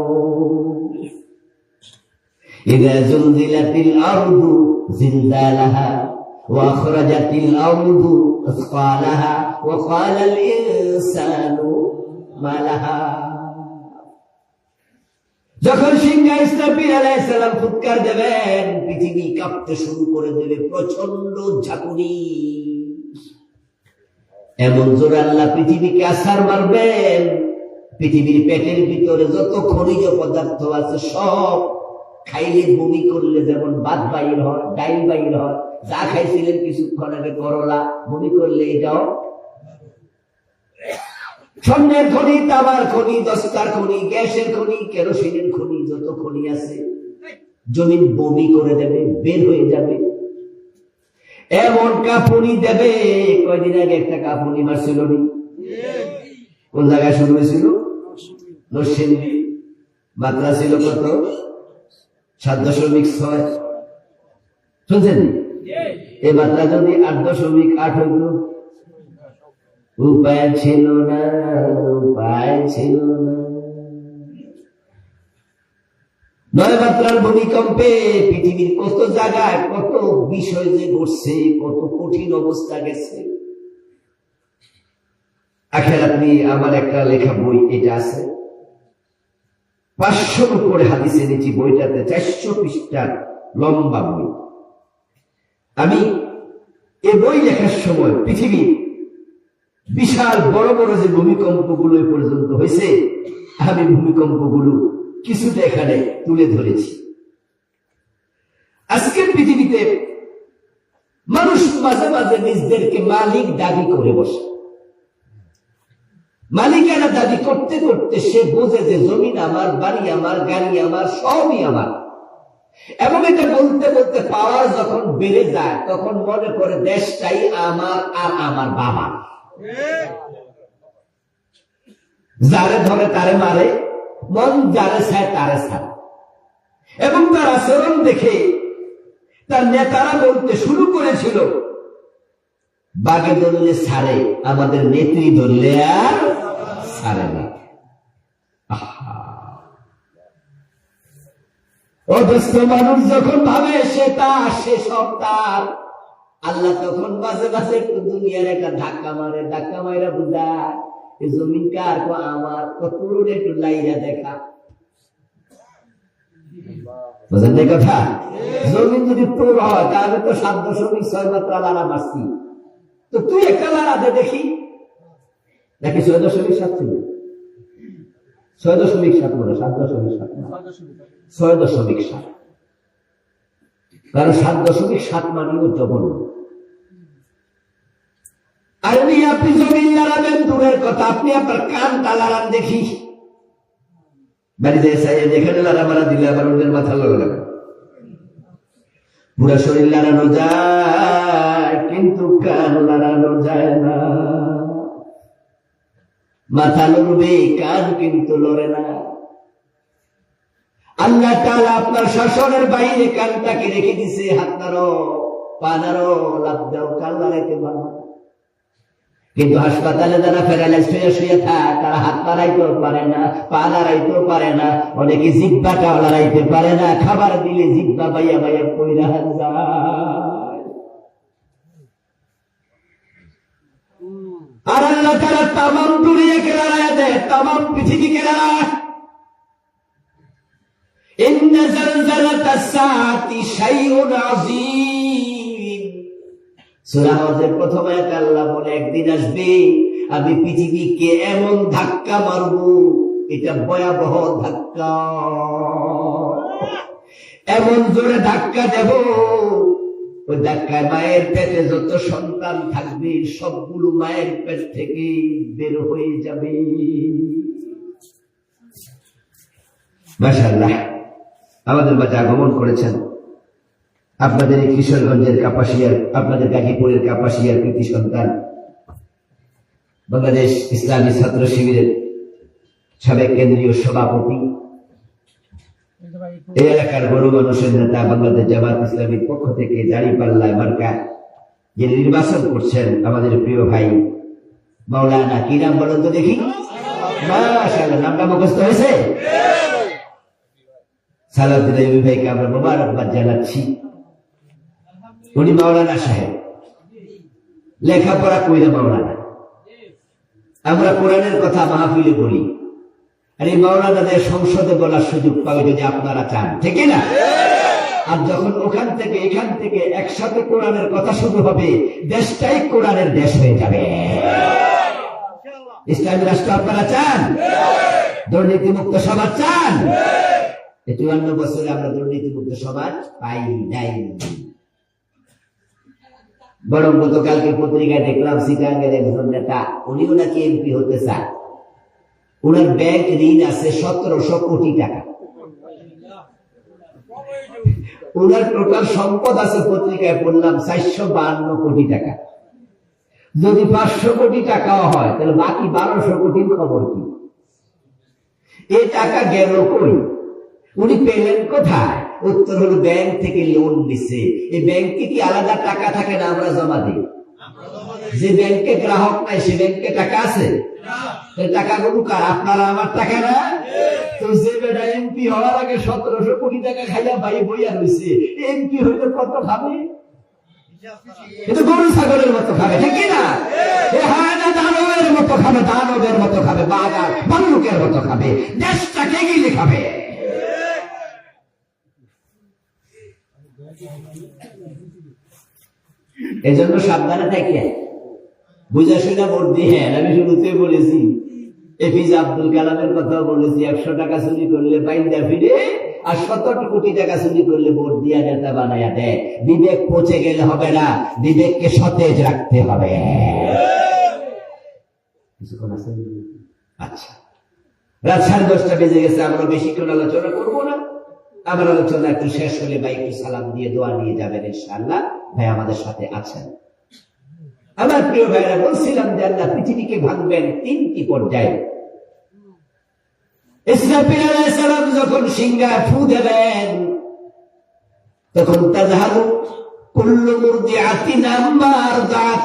ইযা জুলজিলাতিল আরদু জিলজালাহা ওয়া আখরাজাতিল আরদু আসফালাহা ওয়া ক্বালাল ইনসানু মা লাহা। যখন সিংহা ইসরাফিল আলাইহিস সালাম ফুৎকার দেবেন, পৃথিবী কাঁপতে শুরু করে দেবে, প্রচন্ড ঝাঁকুনি। এমন জোরে আল্লাহ পৃথিবীকে আছাড় মারবেন, পৃথিবীর পেটের ভিতরে যত খনিজ পদার্থ আছে সব খাইলে, বমি করলে যেমন ভাত বাইর হয়, ডাইল বাইর হয়, যা খাইছিলেন কিছুক্ষণ আগে করলা, বমি করলে এটাও। স্বর্ণের খনি, তামার খনি, দস্তার খনি, গ্যাসের খনি, কেরোসিনের খনি, যত খনি আছে জমিন বমি করে দেবে, বের হয়ে যাবে। এমন কাঁপুনি দেবে, কয়দিন আগে একটা কাঁপুনি মারছিল, কোন জায়গায় শুরু হয়েছিল? নরসিংদী। মাত্রা ছিল কত? 7.6। শুনছেন? এই মাত্রা যদি 8.8 হইত, উপায় ছিল না, উপায় ছিল না। 9 মাত্রার ভূমিকম্পে পৃথিবীর কত জায়গায় কত বিষয় যে ঘটছে, কত কঠিন অবস্থা গেছে। আখের আপনি আমার একটা লেখা বই এটা আছে, 500 উপরে হাদিস এনেছি বইটাতে, 400 পৃষ্ঠার লম্বা বই। আমি এ বই লেখার সময় পৃথিবীর বিশাল বড় বড় যে ভূমিকম্পগুলো পর্যন্ত হয়েছে, আমি ভূমিকম্পগুলো কিছুটা এখানে তুলে ধরেছি। আজকের পৃথিবীতে মানুষ মাঝে মাঝে নিজেদেরকে মালিক দাবি করে বসে। মালিকানা দাবি করতে করতে সে বোঝে যে জমিন আমার, বাড়ি আমার, গাড়ি আমার, সবই আমার। এবং এটা বলতে বলতে পাওয়ার যখন বেড়ে যায় তখন মনে করে দেশটাই আমার আর আমার বাবা। যারে ধরে তারে মারে, মন যারে চায় তারে ছাড়ে। এবং তার আচরণ দেখে তার নেতারা বলতে শুরু করেছিল, বাগে ধরলে ছাড়ে, আমাদের নেত্রী ধরলে আর ছাড়ে না। অথচ মানুষ যখন ভাবে সে তার, সে সব তার, আল্লাহ তখন মাঝে মাঝে একটু দুনিয়ার একটা ধাক্কা মারে, ধাক্কা মাইরা বুঝায় এই জমিন কার, আমার, কত একটু লাইয়া দেখা। বুঝলেন এই কথা? জমিন যদি তোর হয় তাহলে তো 7.6 মাত্রা লাড়া মারছি, তো তুই একটা লাড়া দে দেখি। নাকি 6.7 ছিল? 6.7 মনে, 7.7, 6.7। কারণ 7.7 মানেও জঘন্য। আর আপনি জমিন লাড়াবেন দূরের কথা, আপনি আপনার কানটা লাড়ান দেখি। বাড়িতে যেখানে লাড়া মারা দিলে আবার ওদের মাথা লাগবে। পুরা শরীর লাড়ানো যায় কিন্তু কান লাড়ানো যায় না। মাথা লড়বে, কান কিন্তু লড়ে না। আল্লাহ তাআলা আপনার শাসনের বাইরে কানটাকে রেখে দিছে। হাত নাড়ো, পা নাড়ো, লাফ দাও, কান লড়াইতে পারো। কিন্তু হাসপাতালে যারা প্যারালাইজ হয়ে শুয়ে থাকে তারা হাত নাড়াইতেও পারে না, পা নাড়াইতেও পারে না, অনেকে জিহ্বাটাও লড়াইতে পারে না। খাবার দিলে জিহ্বা বাইয়া বাইয়া পইরা যায়। আর আল্লাহ তাআলা তামাম দুনিয়াকে লড়াইয়া দেয়, তামাম পৃথিবীকে লড়ায়। ইন্না জালজালাতাস সাআতি শাইউন আযীম। সূরা হজের প্রথম আয়াতে আল্লাহ বলে, একদিন আসবে আমি পৃথিবীকে এমন ধাক্কা মারবো, এটা ভয়াবহ ধাক্কা, এমন জোরে ধাক্কা দেব, ওই ধাক্কায় মায়ের পেটে যত সন্তান থাকবে সবগুলো মায়ের পেট থেকে বের হয়ে যাবে। মাশাআল্লাহ, আমাদের মাঝে আগমন করেছেন আপনাদের এই কিশোরগঞ্জের কাপাসিয়ার, আপনাদের গাজীপুরের কাপাসিয়ার কৃতি সন্তান, বাংলাদেশ ইসলামী ছাত্র শিবিরের সাবেক কেন্দ্রীয় সভাপতি, এই এলাকার বড় মানুষের নেতা, বাংলাদেশ জামাত ইসলামীর পক্ষ থেকে দাঁড়িপাল্লায় মার্কা যিনি নির্বাচন করছেন, আমাদের প্রিয় ভাই মাওলানা, কি নাম বলেন তো দেখি? মাশাআল্লাহ, নামটা মুখস্থ হয়েছে? সালাউদ্দিন ভাইকে আমরা মোবারকবাদ জানাচ্ছি। উনি মাওলানা সাহেব, লেখাপড়া কইরা মাওলানা। আমরা কোরআনের কথা মাহফিলে বলি, আর এই মাওলানাদের সংসদে বলার সুযোগ পাবে যদি আপনারা চান, ঠিক না? আর যখন ওখান থেকে এখান থেকে একসাথে কোরআনের কথা শুরু হবে, দেশটাই কোরআনের দেশ হয়ে যাবে। ইসলামী রাষ্ট্র আপনারা চান? দুর্নীতিমুক্ত সমাজ চান? 54 বছরে আমরা দুর্নীতিমুক্ত সমাজ পাই নাই। বরং গতকালকে পত্রিকায় দেখলাম সিটাঙ্গের একজন নেতা, উনিও নাকি এমপি হতে চান। উনার ব্যাংক ঋণ আছে 1700 কোটি টাকা। উনার টোটাল সম্পদ আছে পত্রিকায় পড়লাম 452 কোটি টাকা। যদি 500 কোটি টাকাও হয় তাহলে বাকি 1200 কোটির খবর কি? এই টাকা গেল কই? উনি পেলেন কোথায়? উত্তর হলো ব্যাংক থেকে লোন দিছে। এই ব্যাংকে কি আলাদা টাকা থাকে না? আমরা জমা দিই। যে ব্যাংকে গ্রাহক নাই সে ব্যাংকে টাকা আছে? টাকাগুলো কার? আপনারা আমার টাকা না? তো যে বেটা এমপি হওয়ার আগে 1700 কোটি টাকা খাইয়া ভাই বইয়া রয়েছে, এমপি হইলে কত খাবে? এটা গরু ছাগলের মতো খাবে, ঠিক কিনা? দানবের মতো খাবে, দানবের মতো খাবে, বাঘার ভাল্লুকের মতো খাবে, দেশটাকে গিলে খাবে। এই জন্য সাবধানে থাকিয়ে বুঝা শুনে ভোট দিয়ে। আমি শুরুতে বলেছি, এপিজে আব্দুল কালামের কথা বলেছি, 100 টাকা চুরি করলে বাইন্দা ফিরে, আর 17 কোটি টাকা চুরি করলে ভোট দিয়া নেতা বানাইয়া দেয়। বিবেক পচে গেলে হবে না, বিবেককে সতেজ রাখতে হবে। আচ্ছা, রাত 10:30 বেজে গেছে, আমরা বেশিক্ষণ আলোচনা করবো না। আমার আলোচনা একটু শেষ হলে ভাই একটু সালাম দিয়ে দোয়া নিয়ে যাবেন ইনশাআল্লাহ। ভাই আমাদের সাথে আছেন। আমার প্রিয় ভাইরা, বলছিলাম যে আল্লাহ পৃথিবীকে ভাঙবেন 3টি পর্যায়ে। ইসরাফিল আলাইহিস সালাম যখন সিংহায় ফু দেবেন, তখন তাযহারু কুল্লু মুরদিআতিন আম্মা আরদাত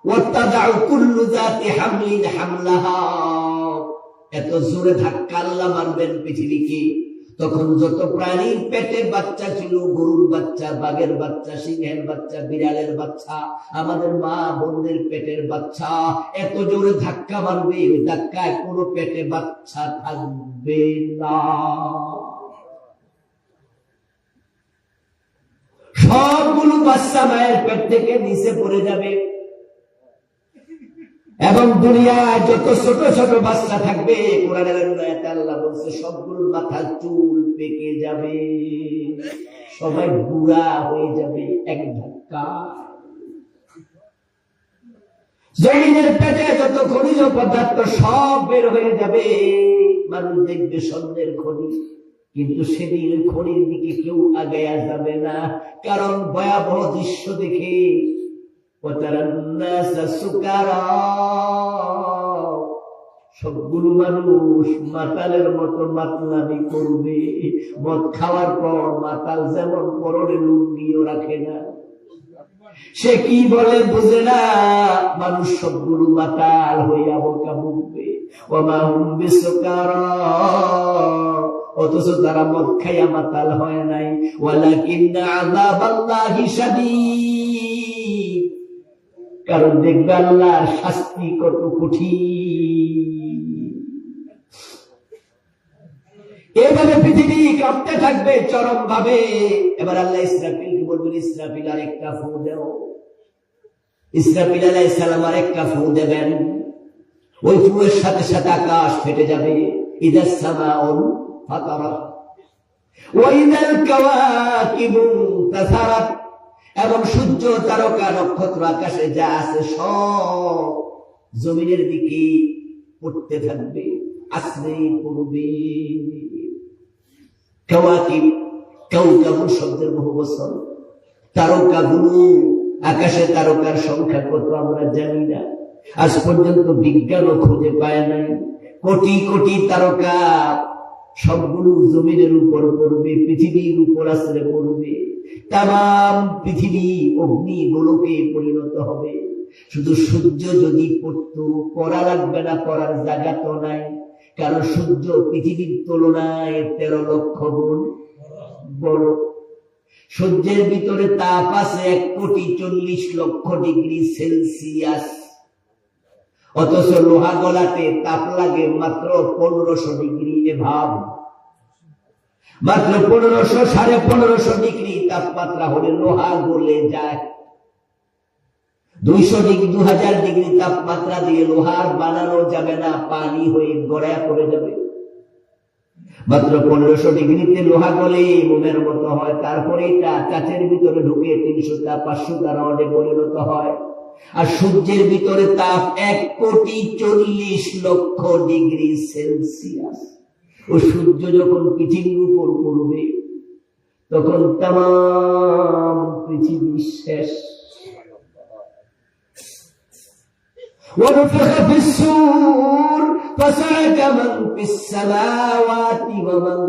ওয়া তাদউ কুল্লু যাতি হামলিন হামলাহা। এত জোরে ধাক্কা আল্লাহ মারবেন পৃথিবীকে, তখন যত প্রাণীর পেটে বাচ্চা ছিল, গরুর বাচ্চা, বাঘের বাচ্চা, সিংহের বাচ্চা, বিড়ালের বাচ্চা, আমাদের মা বোনদের পেটের বাচ্চা, এত জোরে ধাক্কা মারবে, ওই ধাক্কায় কোনো পেটে বাচ্চা থাকবে না। সবগুলো বাচ্চা মায়ের পেট থেকে নিচে পড়ে যাবে, এবং দুনিয়ায় যত ছোট ছোট বাচ্চা থাকবে, কোরআনের আয়াতে আল্লাহ বলছে সবগুলোর মাথার চুল পেকে যাবে, সবাই বুড়া হয়ে যাবে এক ধাক্কা। জমিনের পেটে যত খনিজ পদার্থ সব বের হয়ে যাবে, মানুষ দেখবে স্বর্ণের খনি, কিন্তু সেদিন খনির দিকে কেউ আগায়া যাবে না, কারণ ভয়াবহ দৃশ্য দেখে সবগুলো মানুষ মাতালের মতো মাতলামি করবে। মদ খাওয়ার পর মাতাল যেমন পরনে লুঙ্গিও রাখে না, সে কি বলে বুঝে না, মানুষ সবগুলো মাতাল হইয়া বোকা বুকবে। ওমা হুম বিসুকারা, অথচ তারা মদ খাইয়া মাতাল হয় নাই। ওয়ালাকিন্না আযাবাল্লাহি শাদীদ, কারণ দেখবে আল্লাহর শাস্তি কত কঠিন। এইভাবে পৃথিবী কাঁপতে থাকবে চরম ভাবে। এবার আল্লাহ ইসরাফিলকে বলবেন, ইসরাফিল আর একটা ফু দেও। ইসরাফিল আলাইহিস সালাম আর একটা ফু দেবেন, ওই ফুয়ের সাথে সাথে আকাশ ফেটে যাবে। ইদাস সামাউন ফাতারাত ওয়া ইদাল কাওয়াকিবু তাসারাত, এবং সূর্য, তারকা, নক্ষত্র, আকাশে যা আছে সব জমিনের দিকে পড়তে থাকবে, আছড়ে পড়বে। কাওয়াকিব, কাউকাবুর শব্দের বহু বচন। তারকাগুলো, আকাশে তারকার সংখ্যা কত আমরা জানি না, আজ পর্যন্ত বিজ্ঞানও খুঁজে পায় নাই। কোটি কোটি তারকা সবগুলো জমিনের উপর পড়বে, পৃথিবীর উপর আছড়ে পড়বে। তাম পৃথিবী অগ্নি গোলকে পরিণত হবে। শুধু সূর্য যদি পড়তো, পড়া লাগবে না, পড়ার জায়গা তো নাই, কারণ সূর্য পৃথিবীর তুলনায় 13 লক্ষ গুণ বড়। সূর্যের ভিতরে তাপ আছে 1,40,00,000 অথচ লোহা গলাতে তাপ লাগে মাত্র 1500 ডিগ্রি। এ ভাব, মাত্র 1500, 1550 ডিগ্রি তাপমাত্রা হলে লোহা গলে যায়। 200 ডিগ্রি, 2000 ডিগ্রি তাপমাত্রা দিয়ে লোহার বানানো যাবে না, পানি হয়ে গড়ায় পড়ে যাবে। মাত্র 1500 ডিগ্রিতে লোহা গলে মোমের মতো হয়, তারপরে এটা কাচের ভিতরে ঢুকে 300টা 500টা রডে পরিণত হয়। আর সূর্যের ভিতরে তাপ 1,40,00,000 ডিগ্রি সেলসিয়াস। ও সূর্য যখন পৃথিবীর উপর পড়বে, তখন তাম পৃথিবী শেষ। ونفخ في الصور فصعق من في السماوات ومن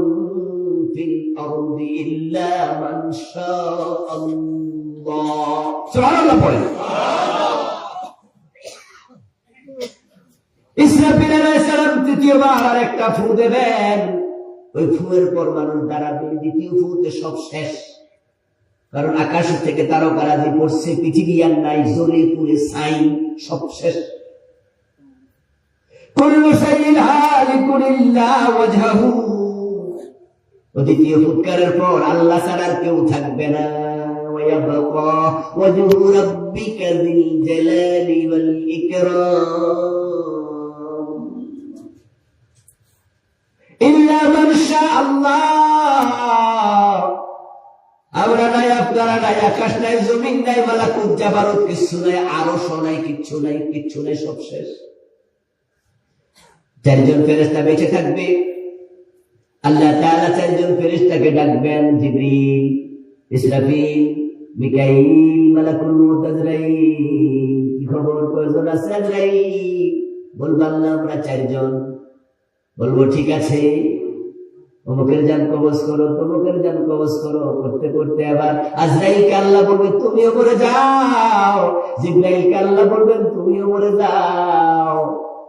في الأرض إلا من شاء الله. سبحان الله. পড়েন ইসরাফিল আলাইহিস সালাম তৃতীয়বার আর একটা ফু দেবেন। ওই ফুয়ের পর মানুষ দাঁড়াবে, দ্বিতীয় ফুতে সব শেষ। কারণ আকাশ থেকে তারকারাজি পড়ছে, পৃথিবী আর নাই, জোরে পুরে ছাই, সব শেষ। দ্বিতীয় ফুৎকারের পর আল্লাহ ছাড়া আর কেউ থাকবে না। আমরা নাই, আপনারা নাই, আকাশ নাই, জমিন নাই, মালাকুত জাবারুত কিচ্ছু নাই, আরশ নাই, কিচ্ছু নাই, কিচ্ছু নাই, সব শেষ। চারজন ফেরেশতা বেঁচে থাকবে। আল্লাহ তাআলা চারজন ফেরেশতাকে ডাকবেন, জিবরিল, ইসরাফিল, মিকাইল, মালাকুল মউত আজরাইল। কি খবর, কয়জন আছে আজরাইল? বলবেন না আমরা চারজন। বলবো ঠিক আছে, অমুকের জান কবজ করো, তমুকের জান কবজ করো। করতে করতে আবার আজরাইলকে আল্লাহ বলবে তুমিও মরে যাও, জিবরাইলকে আল্লাহ বলবেন তুমিও মরে যাও।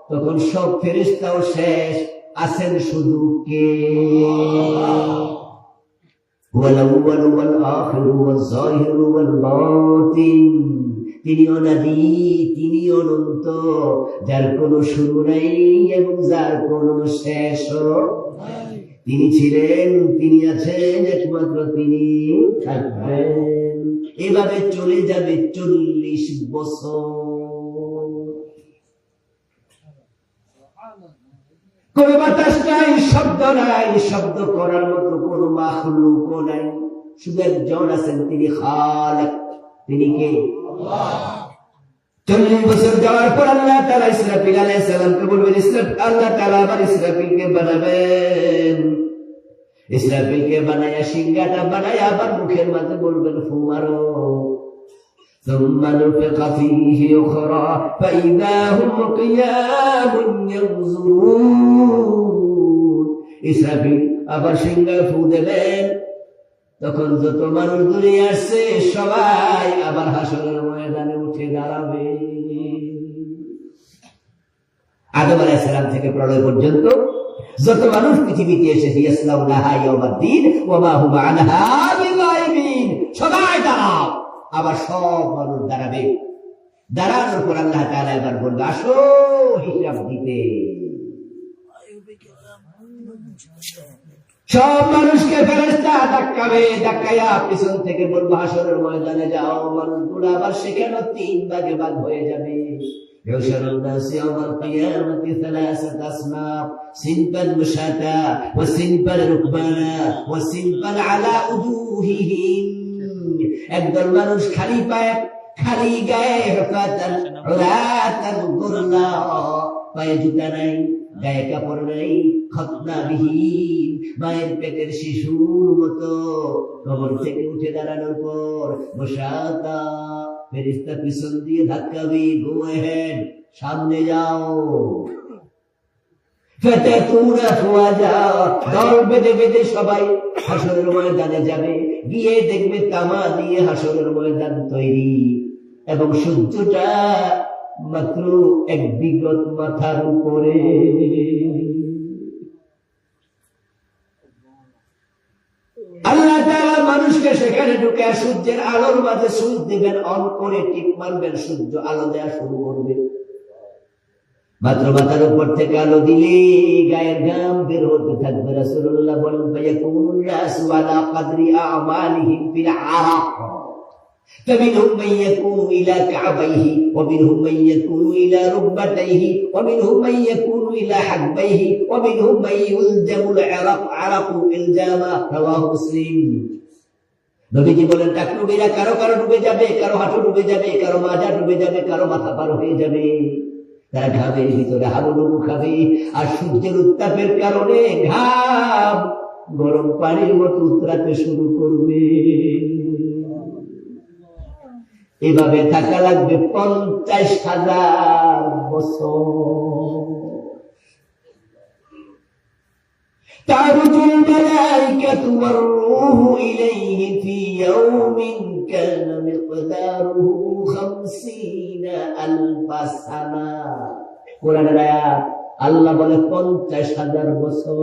তখন সব ফেরেশতাও শেষ, আছেন শুধু কে? হুয়াল আউয়াল ওয়াল আখির ওয়াল যাহির ওয়াল বাতিন। তিনি অনাদি, তিনি অনন্ত, যার কোনো শুরু নাই এবং যার কোনো শেষ নাই। তিনি ছিলেন, তিনি আছেন, একমাত্র তিনি থাকবেন। এভাবে চলে যাবে 40 বছর। কোন বাতাস নাই, শব্দ নাই, শব্দ করার মতো কোন মাখলুক নাই। শুধু একজন আছেন, তিনি খালিক। তিনি কে? আল্লাহ। 40 বছর যাওয়ার পর আল্লাহ তাআলা ইসরাফিল আলাইহিস সালামকে বলবেন, আল্লাহ তাআলা আবার ইসরাফিলকে বানাবেন। ইসরাফিলকে বানায়া, সিংহাটা বানায়া আবার মুখের মাঝে বলবেন ফু মারো। ثم نفخ فيه أخرى فإذا هم قيام ينظرون। ইসরাফিল আবার সিংহায় ফু দেবেন। তখন যত মানুষ দুনিয়া আসছে সবাই আবার হাসরের ময়দানে উঠে দাঁড়াবে। আদম আলাইহিস সালাম থেকে প্রলয় পর্যন্ত যত মানুষ পৃথিবীতে এসেছে, ইয়াসলাউনাহা ইয়াউমাদ্দিন ওয়া মা হুম আনহা বিগাইবিন। সবাই দাঁড়াও, আবার সব মানুষ দাঁড়াবে। দাঁড়ানোর পর আল্লাহ তাআলা এবার বলবে আসো হিসাব দিতে। সব মানুষকে ফেরেশতা ধাক্কাবে, ধাক্কায়া পিছন থেকে বলবো হাসরের ময়দানে যাও। মানুষগুলো আবার সেখানে 3 ভাগে ভাগ হয়ে যাবে। يحشر الناس يوم القيامة 3 أصناف: صنفا مشاة وصنفا ركبانا وصنفا على وجوههم। একদল মানুষ খালি পায়ে, খালি গায়ে, হুফাতান উরাতান গুরলা, পায়ে জুতা নাই, গায়ে কাপড় নাই, খতনাবিহীন, মায়ের পেটের শিশুর মতো। কবর থেকে উঠে দাঁড়ানোর পর মুশাতা, ফেরেশতা পিছন দিয়ে ধাক্কাবে, গো হেড, সামনে যাও। ফাতাকুনা ফুয়াজা, দল বেঁধে বেঁধে সবাই হাসরের ময়দানে যাবে। গিয়ে দেখবে তামা দিয়ে হাসরের ময়দান তৈরি, এবং সূর্যটা মাত্র 1 বিগত মাথার উপরে। আল্লাহ তাআলা মানুষকে সেখানে ঢুকে সূর্যের আলোর মাঝে সুইচ দিবেন, অন করে টিপ মারবেন, সূর্য আলো দেওয়া শুরু করবে। মাত্র মাথার উপর থেকে আলো দিলে গায়ের ঘাম বের হতে থাকবে। রাসূলুল্লাহ বলেন, ফায়াকুনুন নাসু আলা কদরি আমালিহিম ফিল আরাক, فمنهم من يكون إلى كعبيه ومنهم من يكون إلى ركبتيه ومنهم من يكون إلى حجبيه ومنهم من يلجم العرق إلجاما। رواه মুসলিম। নবীজি বলেন, টাকনুবিরা কারো কারো ডুবে যাবে, কারো হাঁটু ডুবে যাবে, কারো মাজা ডুবে যাবে, কারো মাথা পার হয়ে যাবে। তারা ঘামের ভিতরে হাবুডুবু খাবে, আর সূর্যের উত্তাপের কারণে ঘাম গরম পানির মতো উতরাতে শুরু করবে। এভাবে থাকা লাগবে 50,000 বছর। তারুজুল মালাইকাতু ওয়ার রূহু ইলাইহি ফি ইয়াউমিন কানা মিকদারুহু 50,000 সানা। কোরআনের আয়াত, আল্লাহ বলে 50,000 বছর।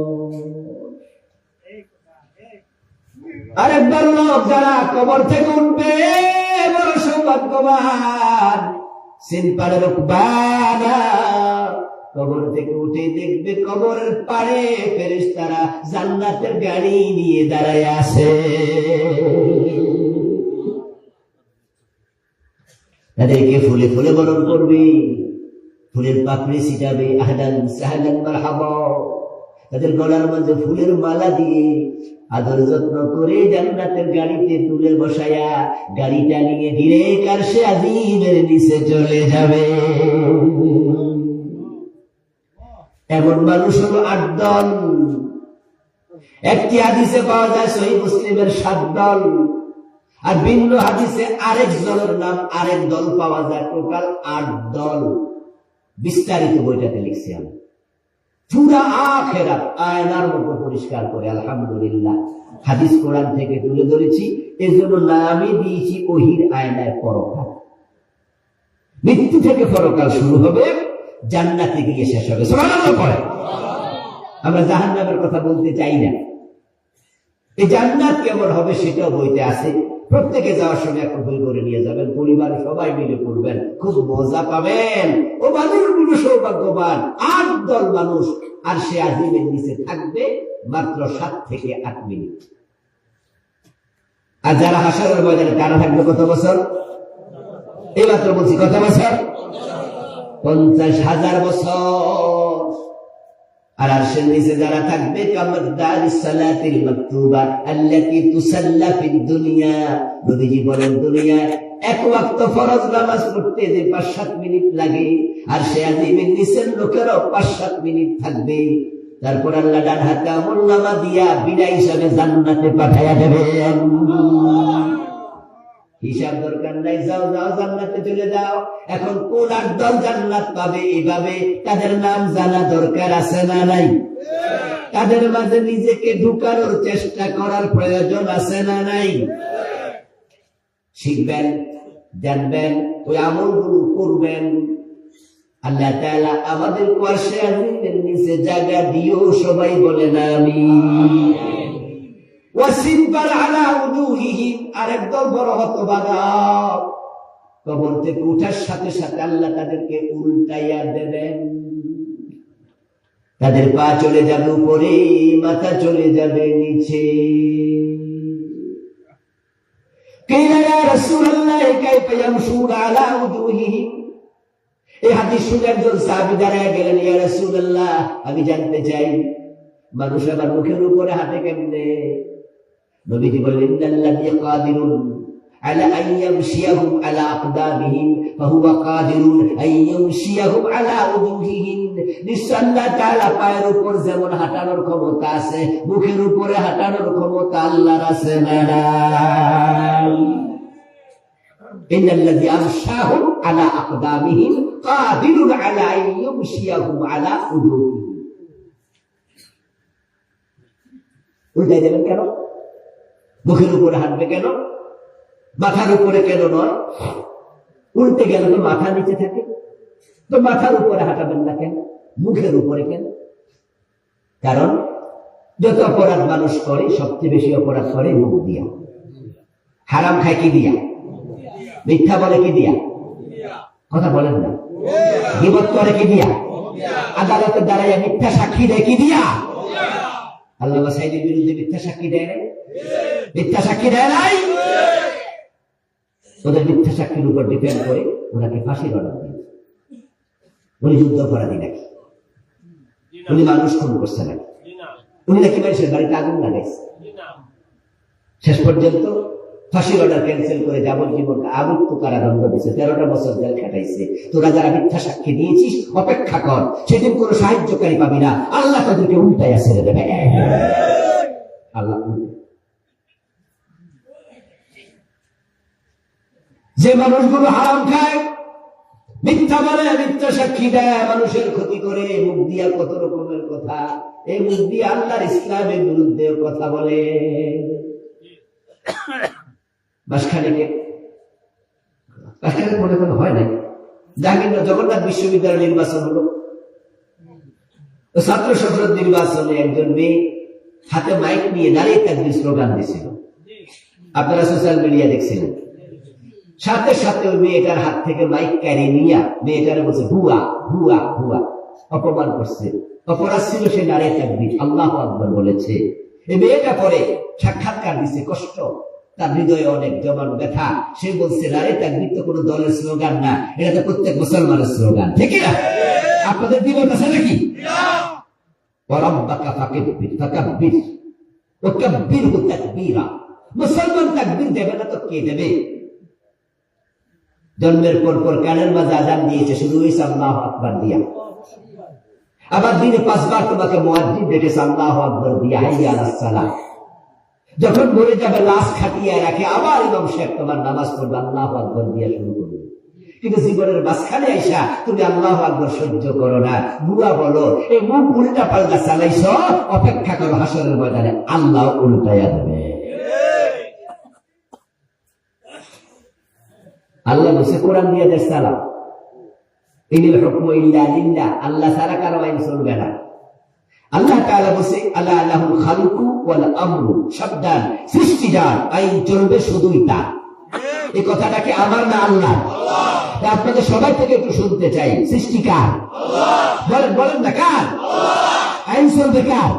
আরেক দল লোক যারা কবর থেকে উঠবে বড় সৌভাগ্যবান, সিনপাড়ের রুকবানা কবর থেকে উঠে দেখবে কবরের পাড়ে ফেরেশতারা জান্নাতের গাড়ি নিয়ে দাঁড়ায় আছে। তাদেরকে ফুলে ফুলে বরণ করবে, ফুলের পাপড়ি ছিটাবে, আহলান সাহলান মারহাবা। তাদের গলার মাঝে ফুলের মালা দিয়ে আদর যত্ন করে জান্নাতের গাড়িতে তুলে বসায়া গাড়িটা নিয়ে ধীরে আরশে আজিমের নিচে চলে যাবে। এমন মানুষ হলো 8 দল। একটি হাদিসে পাওয়া যায় সহিহ মুসলিমের 7 দল, আর ভিন্ন হাদিসে আরেক দলের নাম আরেক দল পাওয়া যায়। টোটাল 8 দল। বিস্তারিত বইটাতে লিখছি আমি, পুরা আখিরাত আয়নার মতো পরিষ্কার করে আলহামদুলিল্লাহ হাদিস কোরআন থেকে তুলে ধরেছি। এজন্য নামই দিয়েছি ওহির আয়নায় পরকাল। মৃত্যু থেকে পরকাল শুরু হবে, জান্নাতে গিয়ে শেষ হবে। সুবহানাল্লাহ পড়ে। আমরা জাহান্নামের কথা বলতে চাই না। এই জান্নাত কেমন হবে সেটাও বইতে আছে। প্রত্যেকে যাওয়ার সময় একটা বই করে নিয়ে যাবেন, পরিবার সবাই মিলে পড়বেন, খুব মজা পাবেন। ও মানুষগুলো সৌভাগ্যবান। 8 দল মানুষ আর সে আজিমের নিচে থাকবে মাত্র 7 থেকে 8 মিনিট। আর যারা হাসরের ময়দানে তারা থাকবে কত বছর? এই মাত্র বলছি কত বছর? 50,000 বছর। আর আরশের নিচে যারা থাকবে কামাদারিস সালাতিল মাকতুবা আল্লাতী তুসাল্লা ফিদ দুনিয়া। নবীজি বলেন দুনিয়ায় 1 ওয়াক্ত ফরজ নামাজ পড়তে যে 5-7 মিনিট লাগে, আর সে আজিমের নিচের লোকেরও 5-7 মিনিট থাকবে। তারপর আল্লাহ ডান হাতে আমলনামা দিয়া বিনা হিসাবে জান্নাতে পাঠায়া দেবেন। হিসাব দরকার নাই, যাও যাও জান্নাতে চলে যাও। এখন কোন 8 দল জান্নাত পাবে এইভাবে তাদের নাম জানা দরকার আছে না নাই? তাদের মাঝে নিজেকে ঢুকানোর চেষ্টা করার প্রয়োজন আছে না নাই? শিখবেন, জানবেন, ওই আমলগুলো করবেন। আল্লাহ তাআলা আমাদের আরশে আজিমের নিচে জায়গা দিও, সবাই বলেন আমিন। ওয়াসিনবার আলা উজুহিহিম, আরেক দল বড় হতভাগা, কবর থেকে উঠার সাথে সাথে আল্লাহ তাদেরকে উল্টাইয়া দেবেন। তাদের পা চলে যাবে উপরে, মাথা চলে যাবে নিচে। কিলা ইয়া রাসূলুল্লাহ কাইফা ইয়ামশুনা আলা উজুহিহিম। এই হাদিস শুনে একজন সাহাবী দাঁড়ায় গেলেন, ইয়া রাসূলুল্লাহ আমি জানতে চাই মানুষ আবার মুখের উপরে হাঁটে কেমনে? নবীজি বললেন ইন্নাল্লাযী কাদিরুন আলা আন ইয়ামশিয়াহুম আলা আকদামিহিম ফাহুয়া কাদিরুন আন ইয়ামশিয়াহুম আলা উজুহিহিম। নিশ্চয় আল্লাহ তাআলা পায়ের উপর যেমন হাঁটানোর ক্ষমতা আছে, মুখের উপরে হাঁটানোর ক্ষমতা আল্লাহর আছে না নাই? ইন্নাল্লাযী আমশাহুম আলা আকদামিহিম কাদিরুন আলা আন ইয়ামশিয়াহুম আলা উজুহিহিম। উল্টাই দেবেন কেন? মুখের উপরে হাঁটবে কেন? মাথার উপরে কেন নয়? উল্টে গেল তো মাথা নিচে থাকে, তো মাথার উপরে হাঁটাবেন না কেন? মুখের উপরে কেন? কারণ যত অপরাধ মানুষ করে সবচেয়ে বেশি অপরাধ করে মুখ দিয়া। হারাম খায় কি দিয়া? মিথ্যা বলে কি দিয়া? কথা বলেন না। গীবত করে কি দিয়া? আদালতের দ্বারাইয়া মিথ্যা সাক্ষী দেয় কি দিয়া? আল্লামা সাঈদীর বিরুদ্ধে মিথ্যা সাক্ষী দেয় নাই? মিথ্যা সাক্ষী দেয় নাই? ওদের মিথ্যা সাক্ষীর উপর ডিপেন্ড করে ওনাকে ফাঁসির অর্ডার দিয়েছে। উনি যুদ্ধ অপরাধী নাকি? উনি মানুষ খুন করছে নাকি? উনি নাকি মানুষের বাড়িতে আগুন লাগাইছে? শেষ পর্যন্ত ফাঁসির অর্ডার ক্যান্সেল করে যাবজ্জীবন আমৃত্যু কারাদণ্ড দিয়েছে, 13টা বছর জেল খাটাইছে। তোরা যারা মিথ্যা সাক্ষী দিয়েছিস অপেক্ষা কর, সেদিন কোনো সাহায্যকারী পাবি না, আল্লাহ তাদেরকে উল্টাইয়া ছেড়ে দেবে। আল্লাহ যে মানুষগুলো হারাম খায়, মিথ্যা বলে, মিথ্যা সাক্ষী দেয়, মানুষের ক্ষতি করে, মুখ দিয়া কত রকমের কথা, এই মুখ দিয়ে আল্লাহর ইসলামের বিরুদ্ধে কথা বলে। মাসখানেক মনে কোনো হয় নাই। জাহাঙ্গীরনগর জগন্নাথ বিশ্ববিদ্যালয় নির্বাচন হলো, ছাত্র সংসদ নির্বাচনে একজন মেয়ে হাতে মাইক নিয়ে দাঁড়িয়ে তাকবীর স্লোগান দিয়েছিল। আপনারা সোশ্যাল মিডিয়া দেখছিলেন, সাথে সাথে ওই মেয়েটার হাত থেকে মাইক ক্যারি নিয়ে মেয়েটারে বলছে ভুয়া ভুয়া ভুয়া, অপমান করছে। অপরাধ ছিল সে নারে তাকবীর আল্লাহু আকবার বলেছে। এই মেয়েটা পরে সাক্ষাৎকার দিছে, কষ্ট, তার হৃদয়ে অনেক জমানো ব্যথা। সে বলছে নারে তাকবীর তো কোনো দলের স্লোগান না, এটা তো প্রত্যেক মুসলমানের স্লোগান, ঠিক না? আপনাদের দ্বিমত আছে নাকি? ওয়ারাব্বাকা ফাকাব্বির ফাকাব্বির ওয়া কাব্বিরহু তাকবীরা। মুসলমান তাকবীর দেবে না তো কে দেবে? জন্মের পর পর কানের মাঝে আযান দিয়েছে, শুরু হয়েছে আল্লাহু আকবার দিয়া। আবার দিনে 5 বার তোমাকে মুয়াজ্জিন ডেকেছে আল্লাহু আকবার দিয়া, হাইয়া আলাস সালাহ। যখন মরে যাবে লাশ খাটিয়ে রাখে, আবার ইমাম সাহেব তোমার নামাজ পড়বে আল্লাহু আকবার দিয়া শুরু করবে। কিন্তু জীবনের মাঝখানে আইসা তুমি আল্লাহু আকবার সহ্য করো না, বুয়া বলো, এই মুখ উল্টা পাল্টা চালাইছ, অপেক্ষা করো হাসরের ময়দানে আল্লাহ উল্টাইয়া দেবে। আল্লাহ বলছে কোরআন দিয়ে দেশ চালাও, ইনিল হুকমু ইল্লা লিল্লাহ, আল্লাহ ছাড়া কারো আইন চলবে না। আল্লাহ তাআলা বলছে আলা লাহুল খালকু ওয়াল আমরু, সাবধান, সৃষ্টি যার, আইন চলবে শুধুই তার। এই কথাটা কি আমার না আল্লাহ? আপনাদের সবাই থেকে একটু শুনতে চাই, সৃষ্টি কার? বলেন বলেন না, কার? আইন চলবে কার?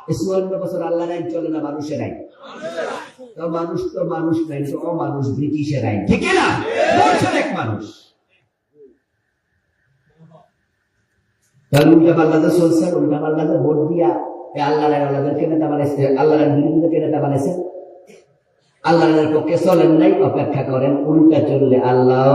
54 বছর আল্লাহর আইন চলে না, মানুষের আইন। তো মানুষ নাই, তো অমানুষ, ব্রিটিশের আইন, ঠিক না? মানুষের এক মানুষ। তাহলে উল্টা পাল্লাতে চলছে, উল্টা পাল্লাতে ভোট দিয়া আল্লাহর আল্লাহদেরকে নেতা বানাইছে, আল্লাহর বিরোধীদেরকে নেতা বানাইছে। আল্লাহর পক্ষে চলেন নাই, অপেক্ষা করেন, উল্টা চললে আল্লাহ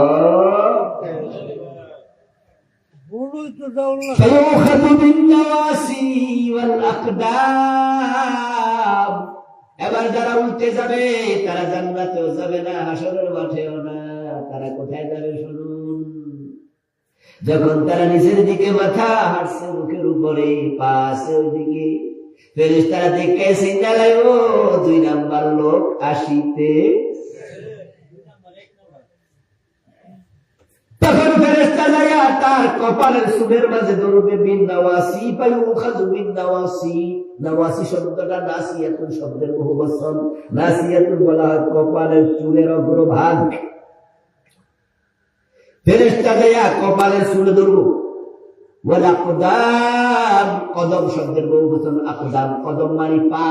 এবার যারা উল্টে যাবে তারা জান্নাতেও যাবে না, হাসরের মাঠেও না। তারা কোথায় যাবে শুনুন, যখন তারা নিচের দিকে মাথা হাঁটছে, মুখের উপরে পাশে ওইদিকে ফেরেশতারা দেখে সিগন্যাল, 2 নাম্বার লোক আসিতে। তখন ফেরেশতা যায়া তার কপালের চুলের মাঝে ধরবে, বিন নাওয়াসি ফায়ুখাযু বিন নাওয়াসি। নাওয়াসি শব্দটা নাসিয়াতুন শব্দের বহুবচন। নাসিয়াতুন বলা হয় কপালের চুলের অগ্রভাগ। ফেরেশতা যায়া কপালের চুলে ধরবো। ওয়াল আকদাম, কদম শব্দের বহুবচন আকদাম, কদম মানে পা।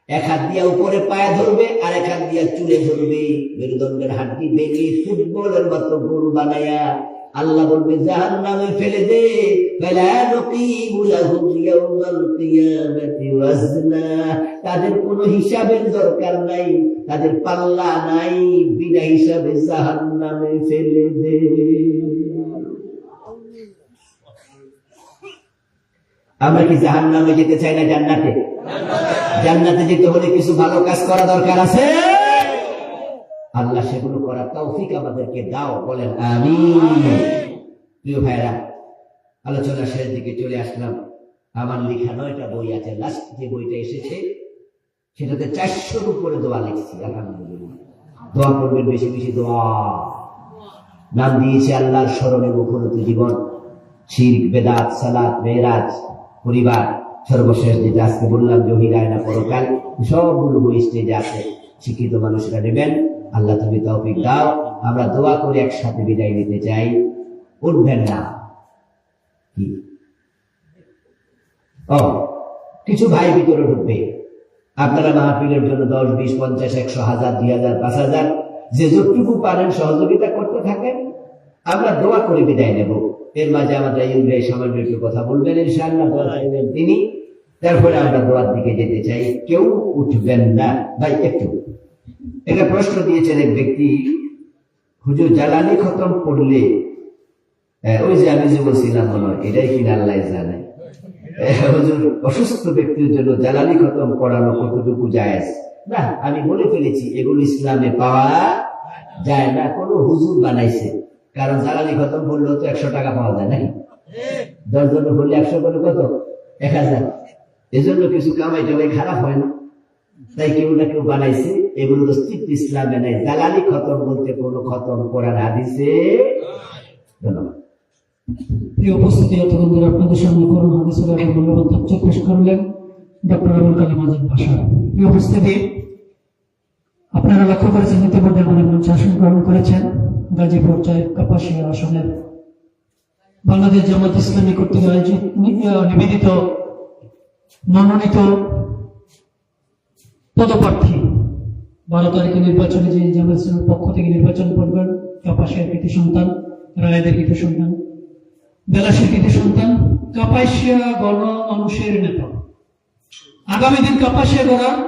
এক হাত দিয়া উপরে পায়ে ধরবে, আর এক হাত দিয়া চুলে ধরবে, মেরুদণ্ডের হাড্ডি ভেঙে ফুটবলের মতো গোল বানায়া আল্লাহ বলবে জাহান্নামে ফেলে দে। ফালা নুকিমু লাহুম ইয়াওমাল কিয়ামাতি ওয়াজনা, তাদের কোনো হিসাবের দরকার নাই, তাদের পাল্লা নাই, বিনা হিসাবে জাহান্নামে ফেলে দে। আমরা কি জাহান্নামে যেতে চাই না জান্নাতে? জান্নাতে যেতে হলে কিছু ভালো কাজ করা দরকার আছে। আল্লাহ সেগুলো করার তৌফিক আমাদেরকে দাও, বলেন আমিন। প্রিয় ভাইরা, আলোচনা শেষ দিকে চলে আসলাম। আমার লেখা 9টা বই আছে, লাস্ট যে বইটা এসেছে সেটাতে 400-র উপরে দোয়া লিখছি। আলহামদুলিল্লাহ, দোয়া করবেন, বেশি বেশি দোয়া। নাম দিয়েছে আল্লাহর স্মরণে মুখরিত জীবন, শিরক, বেদাত, সালাত, মেরাজ, পরিবার, সর্বশেষ যেটা আজকে বললাম জহিরায়না পরকাল, সবগুলো বই স্টেজে আছে, শিক্ষিত মানুষরা নেবেন। আল্লাহ তুমি তৌফিক দাও। আমরা দোয়া করে একসাথে বিদায় নিতে চাই। উঠবেন না কি? কিছু ভাই ভিতরে ঢুকবে। আপনারা মাহফিলের জন্য 10, 20, 50, 100, 1000, 2000, 5000 যে যতটুকু পারেন সহযোগিতা করতে থাকেন। আমরা দোয়া করে বিদায় নেব। এর মাঝে আমাদের ইংরেজি সামান্য একটু কথা বলবেন ইনশাআল্লাহ, দোয়া করবেন তিনি। তারপরে আমরা দোয়ার দিকে যেতে চাই। কেউ উঠবেন না ভাই। একটু একটা প্রশ্ন দিয়েছেন এক ব্যক্তি, হুজুর জালালি খতম পড়লে, ওই যে আমি যে বলছিলাম মনে হয় এটাই কিনা আল্লাহ জানে, হুজুর অসুস্থ ব্যক্তির জন্য জালালি খতম পড়ানো কতটুকু জায়েজ? না, আমি বলে ফেলেছি এগুলো ইসলামে পাওয়া যায় না, কোনো হুজুর বানাইছে। কারণ জালালি খতম পড়লেও তো 100 টাকা পাওয়া যায় নাকি? 10 জন পড়লে 100 করে কত? 1000। এজন্য কিছু কামাই টামাই খারাপ হয় না, তাই কেউ না কেউ বানাইছে। এগুলো তো ইসলামে নাই। জালালি খতম বলতে কোন খতম কোরআন হাদিসে। ধন্যবাদ। প্রিয় উপস্থিতি, অতদিন আপনাদের সামনে কোরআন হাদিসের একটা মূল্যবান তথ্য পেশ করলেন ডক্টর আবুল কালাম আজাদ ভাষা। প্রিয় উপস্থিতি, আপনারা লক্ষ্য করেছেন ইতিমধ্যে আমাদের মঞ্চে আসন গ্রহণ করেছেন গাজীপুর 4 কাপাসিয়া আসনের বাংলাদেশ জামাত ইসলামী কর্তৃক আয়োজিত নিবেদিত মনোনীত পদপ্রার্থী 12 তারিখে নির্বাচনে যে জামাত ইসলামের পক্ষ থেকে নির্বাচন করবেন কাপাসিয়ার কৃতি সন্তান, রায়েদের কৃতি সন্তান, বেলাসের কৃতি সন্তান, কাপাসিয়া গণ মানুষের নেতা। আগামী দিন কাপাসিয়া গড়ার